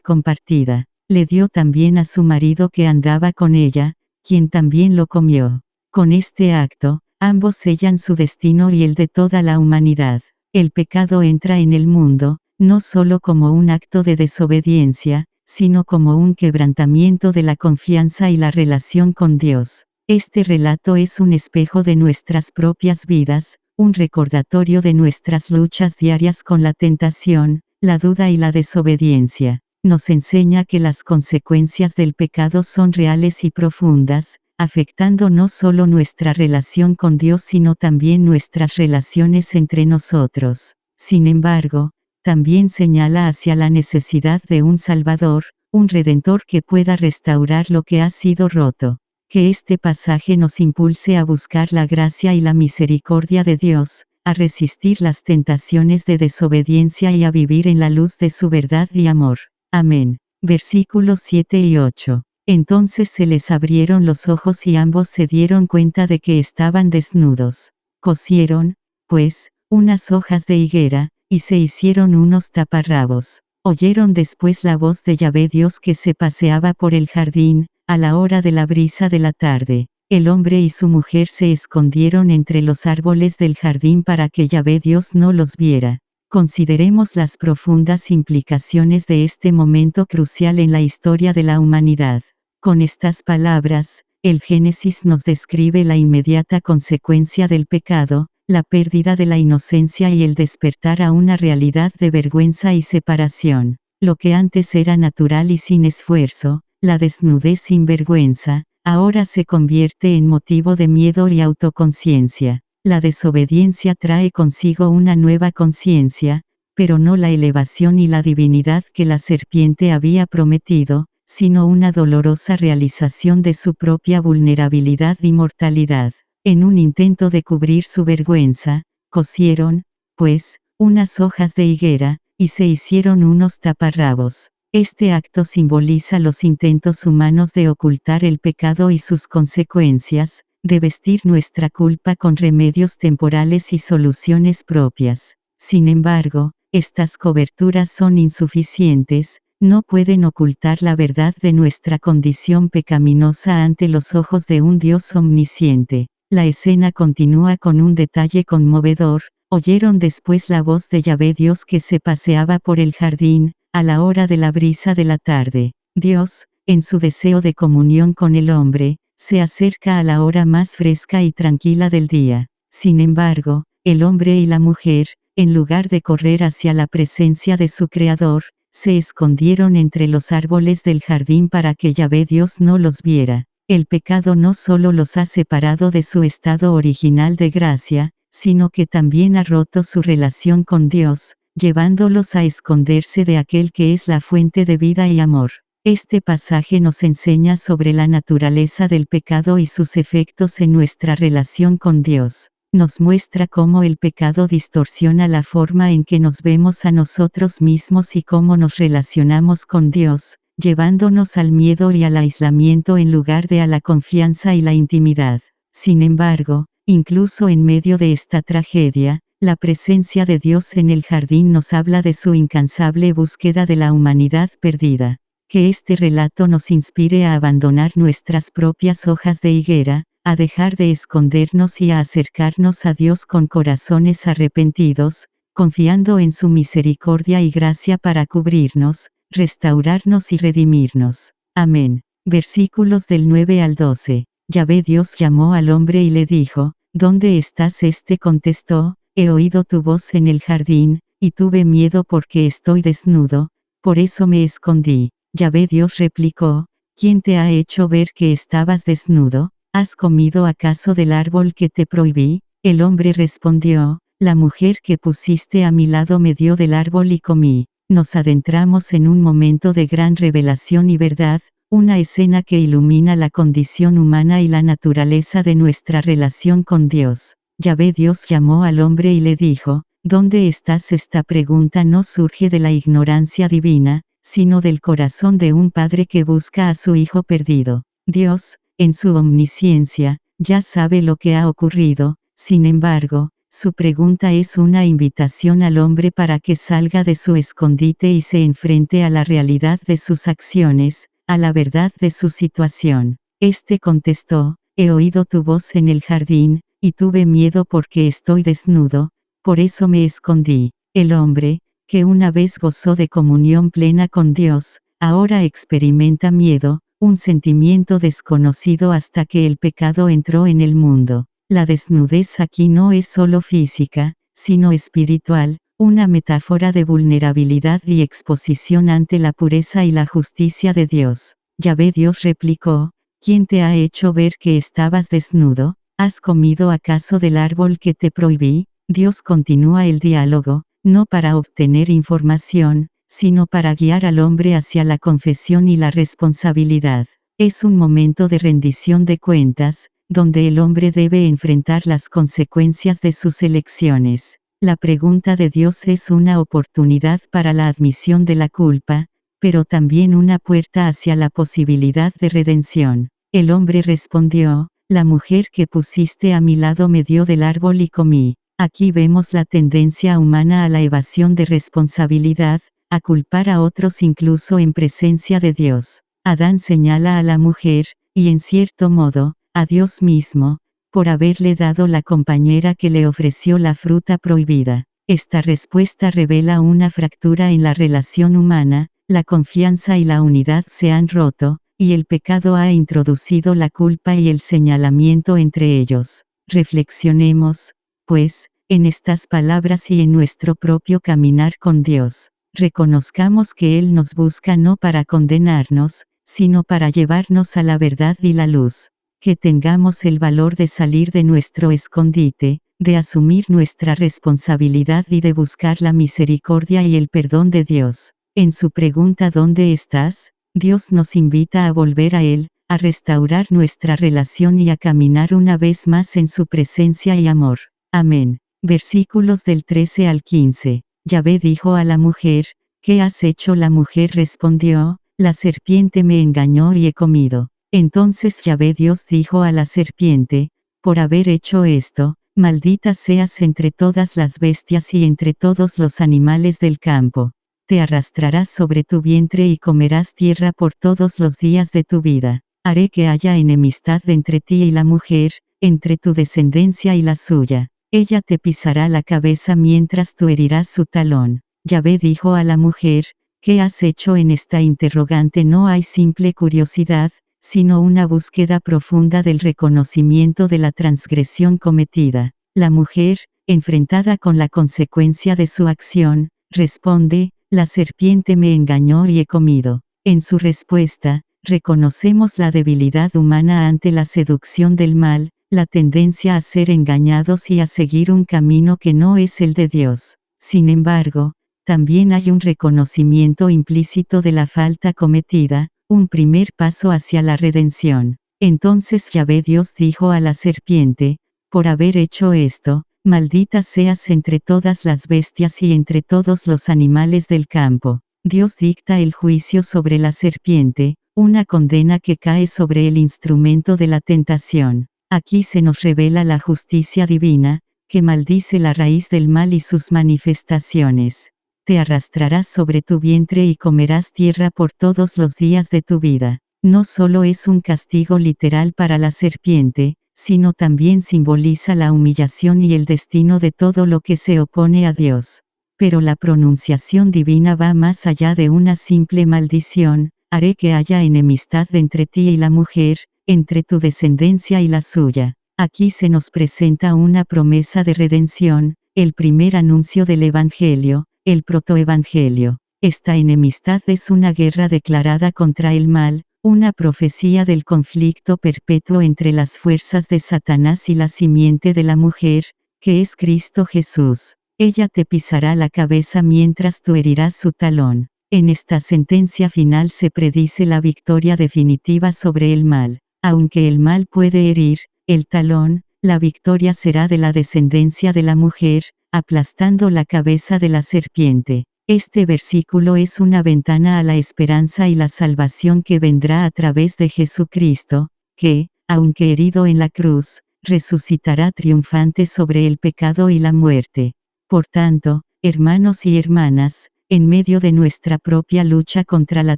compartida, le dio también a su marido que andaba con ella, quien también lo comió. Con este acto, ambos sellan su destino y el de toda la humanidad. El pecado entra en el mundo, no solo como un acto de desobediencia, sino como un quebrantamiento de la confianza y la relación con Dios. Este relato es un espejo de nuestras propias vidas, un recordatorio de nuestras luchas diarias con la tentación, la duda y la desobediencia. Nos enseña que las consecuencias del pecado son reales y profundas, afectando no solo nuestra relación con Dios sino también nuestras relaciones entre nosotros. Sin embargo, también señala hacia la necesidad de un Salvador, un Redentor que pueda restaurar lo que ha sido roto. Que este pasaje nos impulse a buscar la gracia y la misericordia de Dios, a resistir las tentaciones de desobediencia y a vivir en la luz de su verdad y amor. Amén. Versículos 7 y 8. Entonces se les abrieron los ojos y ambos se dieron cuenta de que estaban desnudos. Cosieron, pues, unas hojas de higuera, y se hicieron unos taparrabos. Oyeron después la voz de Yahvé Dios que se paseaba por el jardín, a la hora de la brisa de la tarde. El hombre y su mujer se escondieron entre los árboles del jardín para que Yahvé Dios no los viera. Consideremos las profundas implicaciones de este momento crucial en la historia de la humanidad. Con estas palabras, el Génesis nos describe la inmediata consecuencia del pecado, la pérdida de la inocencia y el despertar a una realidad de vergüenza y separación. Lo que antes era natural y sin esfuerzo, la desnudez sin vergüenza, ahora se convierte en motivo de miedo y autoconciencia. La desobediencia trae consigo una nueva conciencia, pero no la elevación y la divinidad que la serpiente había prometido, sino una dolorosa realización de su propia vulnerabilidad y mortalidad. En un intento de cubrir su vergüenza, cosieron, pues, unas hojas de higuera, y se hicieron unos taparrabos. Este acto simboliza los intentos humanos de ocultar el pecado y sus consecuencias, de vestir nuestra culpa con remedios temporales y soluciones propias. Sin embargo, estas coberturas son insuficientes, no pueden ocultar la verdad de nuestra condición pecaminosa ante los ojos de un Dios omnisciente. La escena continúa con un detalle conmovedor. Oyeron después la voz de Yahvé Dios que se paseaba por el jardín, a la hora de la brisa de la tarde. Dios, en su deseo de comunión con el hombre, se acerca a la hora más fresca y tranquila del día. Sin embargo, el hombre y la mujer, en lugar de correr hacia la presencia de su Creador, se escondieron entre los árboles del jardín para que Yahvé Dios no los viera. El pecado no solo los ha separado de su estado original de gracia, sino que también ha roto su relación con Dios, llevándolos a esconderse de aquel que es la fuente de vida y amor. Este pasaje nos enseña sobre la naturaleza del pecado y sus efectos en nuestra relación con Dios. Nos muestra cómo el pecado distorsiona la forma en que nos vemos a nosotros mismos y cómo nos relacionamos con Dios, llevándonos al miedo y al aislamiento en lugar de a la confianza y la intimidad. Sin embargo, incluso en medio de esta tragedia, la presencia de Dios en el jardín nos habla de su incansable búsqueda de la humanidad perdida. Que este relato nos inspire a abandonar nuestras propias hojas de higuera, a dejar de escondernos y a acercarnos a Dios con corazones arrepentidos, confiando en su misericordia y gracia para cubrirnos, restaurarnos y redimirnos. Amén. Versículos del 9 al 12. Yahvé Dios llamó al hombre y le dijo, ¿dónde estás? Este contestó, he oído tu voz en el jardín, y tuve miedo porque estoy desnudo, por eso me escondí. Yahvé Dios replicó, ¿quién te ha hecho ver que estabas desnudo? ¿Has comido acaso del árbol que te prohibí? El hombre respondió, la mujer que pusiste a mi lado me dio del árbol y comí. Nos adentramos en un momento de gran revelación y verdad, una escena que ilumina la condición humana y la naturaleza de nuestra relación con Dios. Yahvé Dios llamó al hombre y le dijo, ¿dónde estás? Esta pregunta no surge de la ignorancia divina, sino del corazón de un padre que busca a su hijo perdido. Dios, en su omnisciencia, ya sabe lo que ha ocurrido, sin embargo, su pregunta es una invitación al hombre para que salga de su escondite y se enfrente a la realidad de sus acciones, a la verdad de su situación. Este contestó, he oído tu voz en el jardín, y tuve miedo porque estoy desnudo, por eso me escondí. El hombre, que una vez gozó de comunión plena con Dios, ahora experimenta miedo, un sentimiento desconocido hasta que el pecado entró en el mundo. La desnudez aquí no es solo física, sino espiritual, una metáfora de vulnerabilidad y exposición ante la pureza y la justicia de Dios. Yahvé Dios replicó, ¿quién te ha hecho ver que estabas desnudo? ¿Has comido acaso del árbol que te prohibí? Dios continúa el diálogo, no para obtener información, sino para guiar al hombre hacia la confesión y la responsabilidad. Es un momento de rendición de cuentas, donde el hombre debe enfrentar las consecuencias de sus elecciones. La pregunta de Dios es una oportunidad para la admisión de la culpa, pero también una puerta hacia la posibilidad de redención. El hombre respondió, la mujer que pusiste a mi lado me dio del árbol y comí. Aquí vemos la tendencia humana a la evasión de responsabilidad, a culpar a otros incluso en presencia de Dios. Adán señala a la mujer, y en cierto modo, a Dios mismo, por haberle dado la compañera que le ofreció la fruta prohibida. Esta respuesta revela una fractura en la relación humana, la confianza y la unidad se han roto, y el pecado ha introducido la culpa y el señalamiento entre ellos. Reflexionemos, pues, en estas palabras y en nuestro propio caminar con Dios. Reconozcamos que Él nos busca no para condenarnos, sino para llevarnos a la verdad y la luz. Que tengamos el valor de salir de nuestro escondite, de asumir nuestra responsabilidad y de buscar la misericordia y el perdón de Dios. En su pregunta ¿dónde estás? Dios nos invita a volver a Él, a restaurar nuestra relación y a caminar una vez más en su presencia y amor. Amén. Versículos del 13 al 15. Yahvé dijo a la mujer, ¿qué has hecho? La mujer respondió, la serpiente me engañó y he comido. Entonces Yahvé Dios dijo a la serpiente, por haber hecho esto, maldita seas entre todas las bestias y entre todos los animales del campo. Te arrastrarás sobre tu vientre y comerás tierra por todos los días de tu vida. Haré que haya enemistad entre ti y la mujer, entre tu descendencia y la suya. Ella te pisará la cabeza mientras tú herirás su talón. Yahvé dijo a la mujer, ¿qué has hecho? En esta interrogante no hay simple curiosidad, sino una búsqueda profunda del reconocimiento de la transgresión cometida. La mujer, enfrentada con la consecuencia de su acción, responde, la serpiente me engañó y he comido. En su respuesta, reconocemos la debilidad humana ante la seducción del mal, la tendencia a ser engañados y a seguir un camino que no es el de Dios. Sin embargo, también hay un reconocimiento implícito de la falta cometida, un primer paso hacia la redención. Entonces Yahvé Dios dijo a la serpiente, por haber hecho esto, maldita seas entre todas las bestias y entre todos los animales del campo. Dios dicta el juicio sobre la serpiente, una condena que cae sobre el instrumento de la tentación. Aquí se nos revela la justicia divina, que maldice la raíz del mal y sus manifestaciones. Te arrastrarás sobre tu vientre y comerás tierra por todos los días de tu vida. No solo es un castigo literal para la serpiente, sino también simboliza la humillación y el destino de todo lo que se opone a Dios. Pero la pronunciación divina va más allá de una simple maldición, haré que haya enemistad entre ti y la mujer, entre tu descendencia y la suya. Aquí se nos presenta una promesa de redención, el primer anuncio del Evangelio, el protoevangelio. Esta enemistad es una guerra declarada contra el mal, una profecía del conflicto perpetuo entre las fuerzas de Satanás y la simiente de la mujer, que es Cristo Jesús. Ella te pisará la cabeza mientras tú herirás su talón. En esta sentencia final se predice la victoria definitiva sobre el mal. Aunque el mal puede herir, el talón, la victoria será de la descendencia de la mujer, aplastando la cabeza de la serpiente. Este versículo es una ventana a la esperanza y la salvación que vendrá a través de Jesucristo, que, aunque herido en la cruz, resucitará triunfante sobre el pecado y la muerte. Por tanto, hermanos y hermanas, en medio de nuestra propia lucha contra la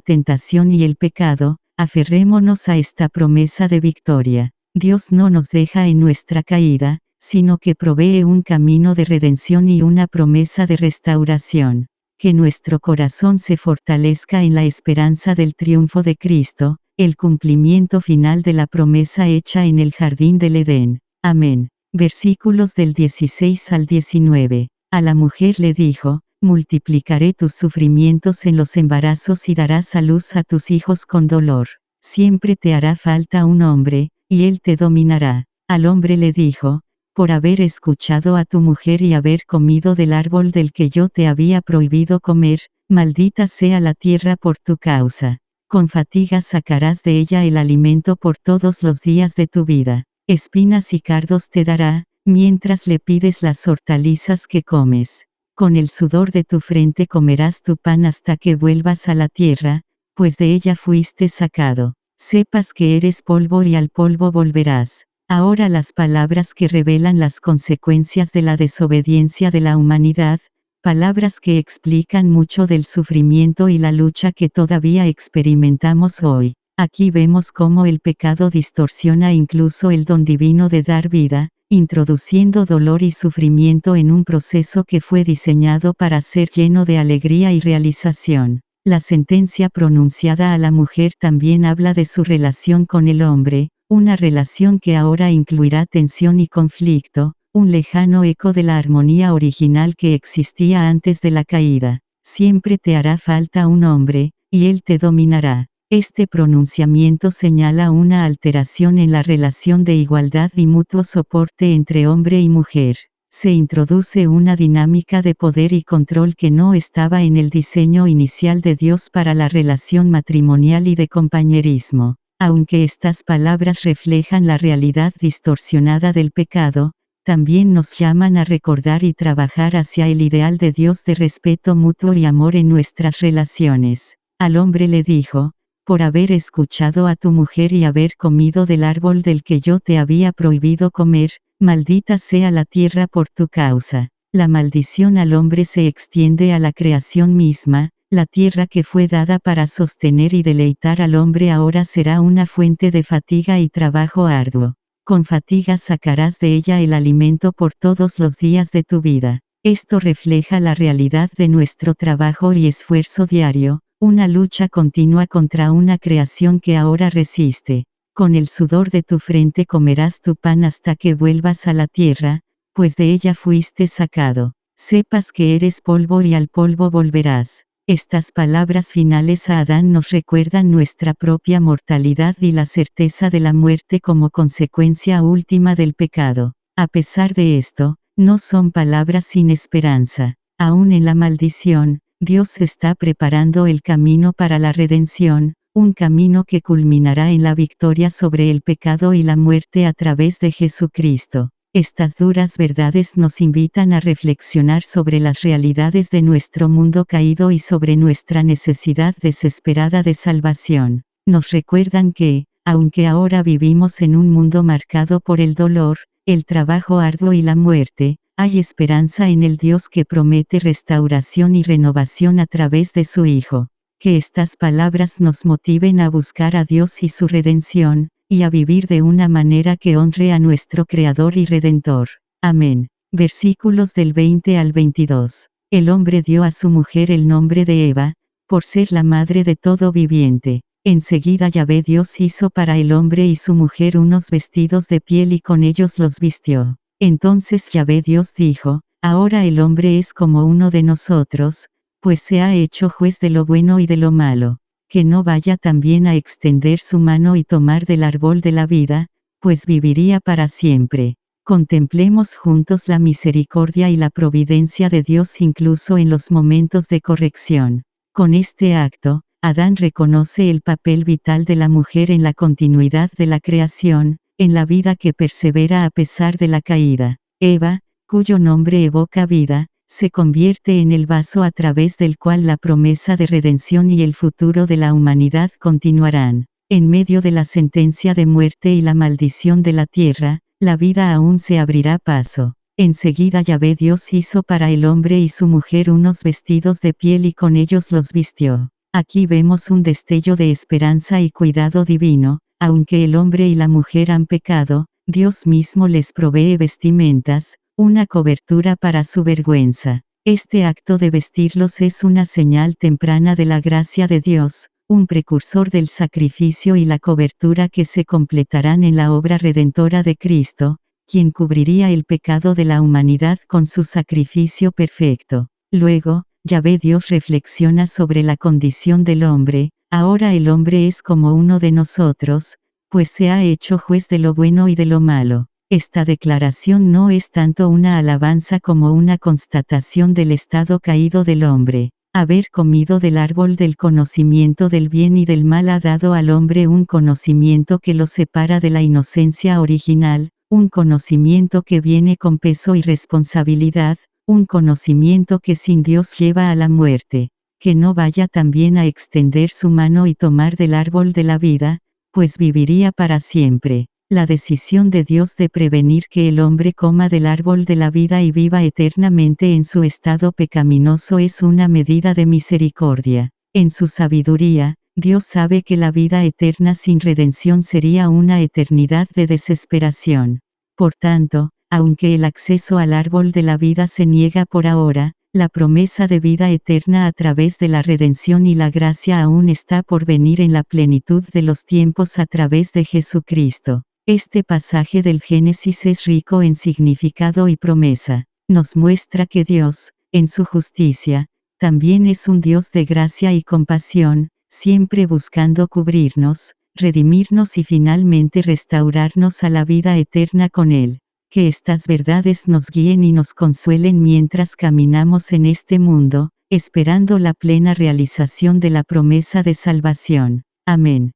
tentación y el pecado, aferrémonos a esta promesa de victoria. Dios no nos deja en nuestra caída, sino que provee un camino de redención y una promesa de restauración. Que nuestro corazón se fortalezca en la esperanza del triunfo de Cristo, el cumplimiento final de la promesa hecha en el jardín del Edén. Amén. Versículos del 16 al 19. A la mujer le dijo: multiplicaré tus sufrimientos en los embarazos y darás a luz a tus hijos con dolor. Siempre te hará falta un hombre, y él te dominará. Al hombre le dijo: por haber escuchado a tu mujer y haber comido del árbol del que yo te había prohibido comer, maldita sea la tierra por tu causa. Con fatiga sacarás de ella el alimento por todos los días de tu vida. Espinas y cardos te dará, mientras le pides las hortalizas que comes. Con el sudor de tu frente comerás tu pan hasta que vuelvas a la tierra, pues de ella fuiste sacado. Sepas que eres polvo y al polvo volverás. Ahora las palabras que revelan las consecuencias de la desobediencia de la humanidad, palabras que explican mucho del sufrimiento y la lucha que todavía experimentamos hoy. Aquí vemos cómo el pecado distorsiona incluso el don divino de dar vida, introduciendo dolor y sufrimiento en un proceso que fue diseñado para ser lleno de alegría y realización. La sentencia pronunciada a la mujer también habla de su relación con el hombre, una relación que ahora incluirá tensión y conflicto, un lejano eco de la armonía original que existía antes de la caída. Siempre te hará falta un hombre, y él te dominará. Este pronunciamiento señala una alteración en la relación de igualdad y mutuo soporte entre hombre y mujer. Se introduce una dinámica de poder y control que no estaba en el diseño inicial de Dios para la relación matrimonial y de compañerismo. Aunque estas palabras reflejan la realidad distorsionada del pecado, también nos llaman a recordar y trabajar hacia el ideal de Dios de respeto mutuo y amor en nuestras relaciones. Al hombre le dijo: por haber escuchado a tu mujer y haber comido del árbol del que yo te había prohibido comer, maldita sea la tierra por tu causa. La maldición al hombre se extiende a la creación misma. La tierra que fue dada para sostener y deleitar al hombre ahora será una fuente de fatiga y trabajo arduo. Con fatiga sacarás de ella el alimento por todos los días de tu vida. Esto refleja la realidad de nuestro trabajo y esfuerzo diario, una lucha continua contra una creación que ahora resiste. Con el sudor de tu frente comerás tu pan hasta que vuelvas a la tierra, pues de ella fuiste sacado. Sepas que eres polvo y al polvo volverás. Estas palabras finales a Adán nos recuerdan nuestra propia mortalidad y la certeza de la muerte como consecuencia última del pecado. A pesar de esto, no son palabras sin esperanza. Aún en la maldición, Dios está preparando el camino para la redención, un camino que culminará en la victoria sobre el pecado y la muerte a través de Jesucristo. Estas duras verdades nos invitan a reflexionar sobre las realidades de nuestro mundo caído y sobre nuestra necesidad desesperada de salvación. Nos recuerdan que, aunque ahora vivimos en un mundo marcado por el dolor, el trabajo arduo y la muerte, hay esperanza en el Dios que promete restauración y renovación a través de su Hijo. Que estas palabras nos motiven a buscar a Dios y su redención, y a vivir de una manera que honre a nuestro Creador y Redentor. Amén. Versículos del 20 al 22. El hombre dio a su mujer el nombre de Eva, por ser la madre de todo viviente. Enseguida Yahvé Dios hizo para el hombre y su mujer unos vestidos de piel y con ellos los vistió. Entonces Yahvé Dios dijo: ahora el hombre es como uno de nosotros, pues se ha hecho juez de lo bueno y de lo malo. Que no vaya también a extender su mano y tomar del árbol de la vida, pues viviría para siempre. Contemplemos juntos la misericordia y la providencia de Dios incluso en los momentos de corrección. Con este acto, Adán reconoce el papel vital de la mujer en la continuidad de la creación, en la vida que persevera a pesar de la caída. Eva, cuyo nombre evoca vida, se convierte en el vaso a través del cual la promesa de redención y el futuro de la humanidad continuarán. En medio de la sentencia de muerte y la maldición de la tierra, la vida aún se abrirá paso. Enseguida Yahvé Dios hizo para el hombre y su mujer unos vestidos de piel y con ellos los vistió. Aquí vemos un destello de esperanza y cuidado divino. Aunque el hombre y la mujer han pecado, Dios mismo les provee vestimentas, una cobertura para su vergüenza. Este acto de vestirlos es una señal temprana de la gracia de Dios, un precursor del sacrificio y la cobertura que se completarán en la obra redentora de Cristo, quien cubriría el pecado de la humanidad con su sacrificio perfecto. Luego, Yahvé Dios reflexiona sobre la condición del hombre. Ahora el hombre es como uno de nosotros, pues se ha hecho juez de lo bueno y de lo malo. Esta declaración no es tanto una alabanza como una constatación del estado caído del hombre. Haber comido del árbol del conocimiento del bien y del mal ha dado al hombre un conocimiento que lo separa de la inocencia original, un conocimiento que viene con peso y responsabilidad, un conocimiento que sin Dios lleva a la muerte. Que no vaya también a extender su mano y tomar del árbol de la vida, pues viviría para siempre. La decisión de Dios de prevenir que el hombre coma del árbol de la vida y viva eternamente en su estado pecaminoso es una medida de misericordia. En su sabiduría, Dios sabe que la vida eterna sin redención sería una eternidad de desesperación. Por tanto, aunque el acceso al árbol de la vida se niega por ahora, la promesa de vida eterna a través de la redención y la gracia aún está por venir en la plenitud de los tiempos a través de Jesucristo. Este pasaje del Génesis es rico en significado y promesa. Nos muestra que Dios, en su justicia, también es un Dios de gracia y compasión, siempre buscando cubrirnos, redimirnos y finalmente restaurarnos a la vida eterna con Él. Que estas verdades nos guíen y nos consuelen mientras caminamos en este mundo, esperando la plena realización de la promesa de salvación. Amén.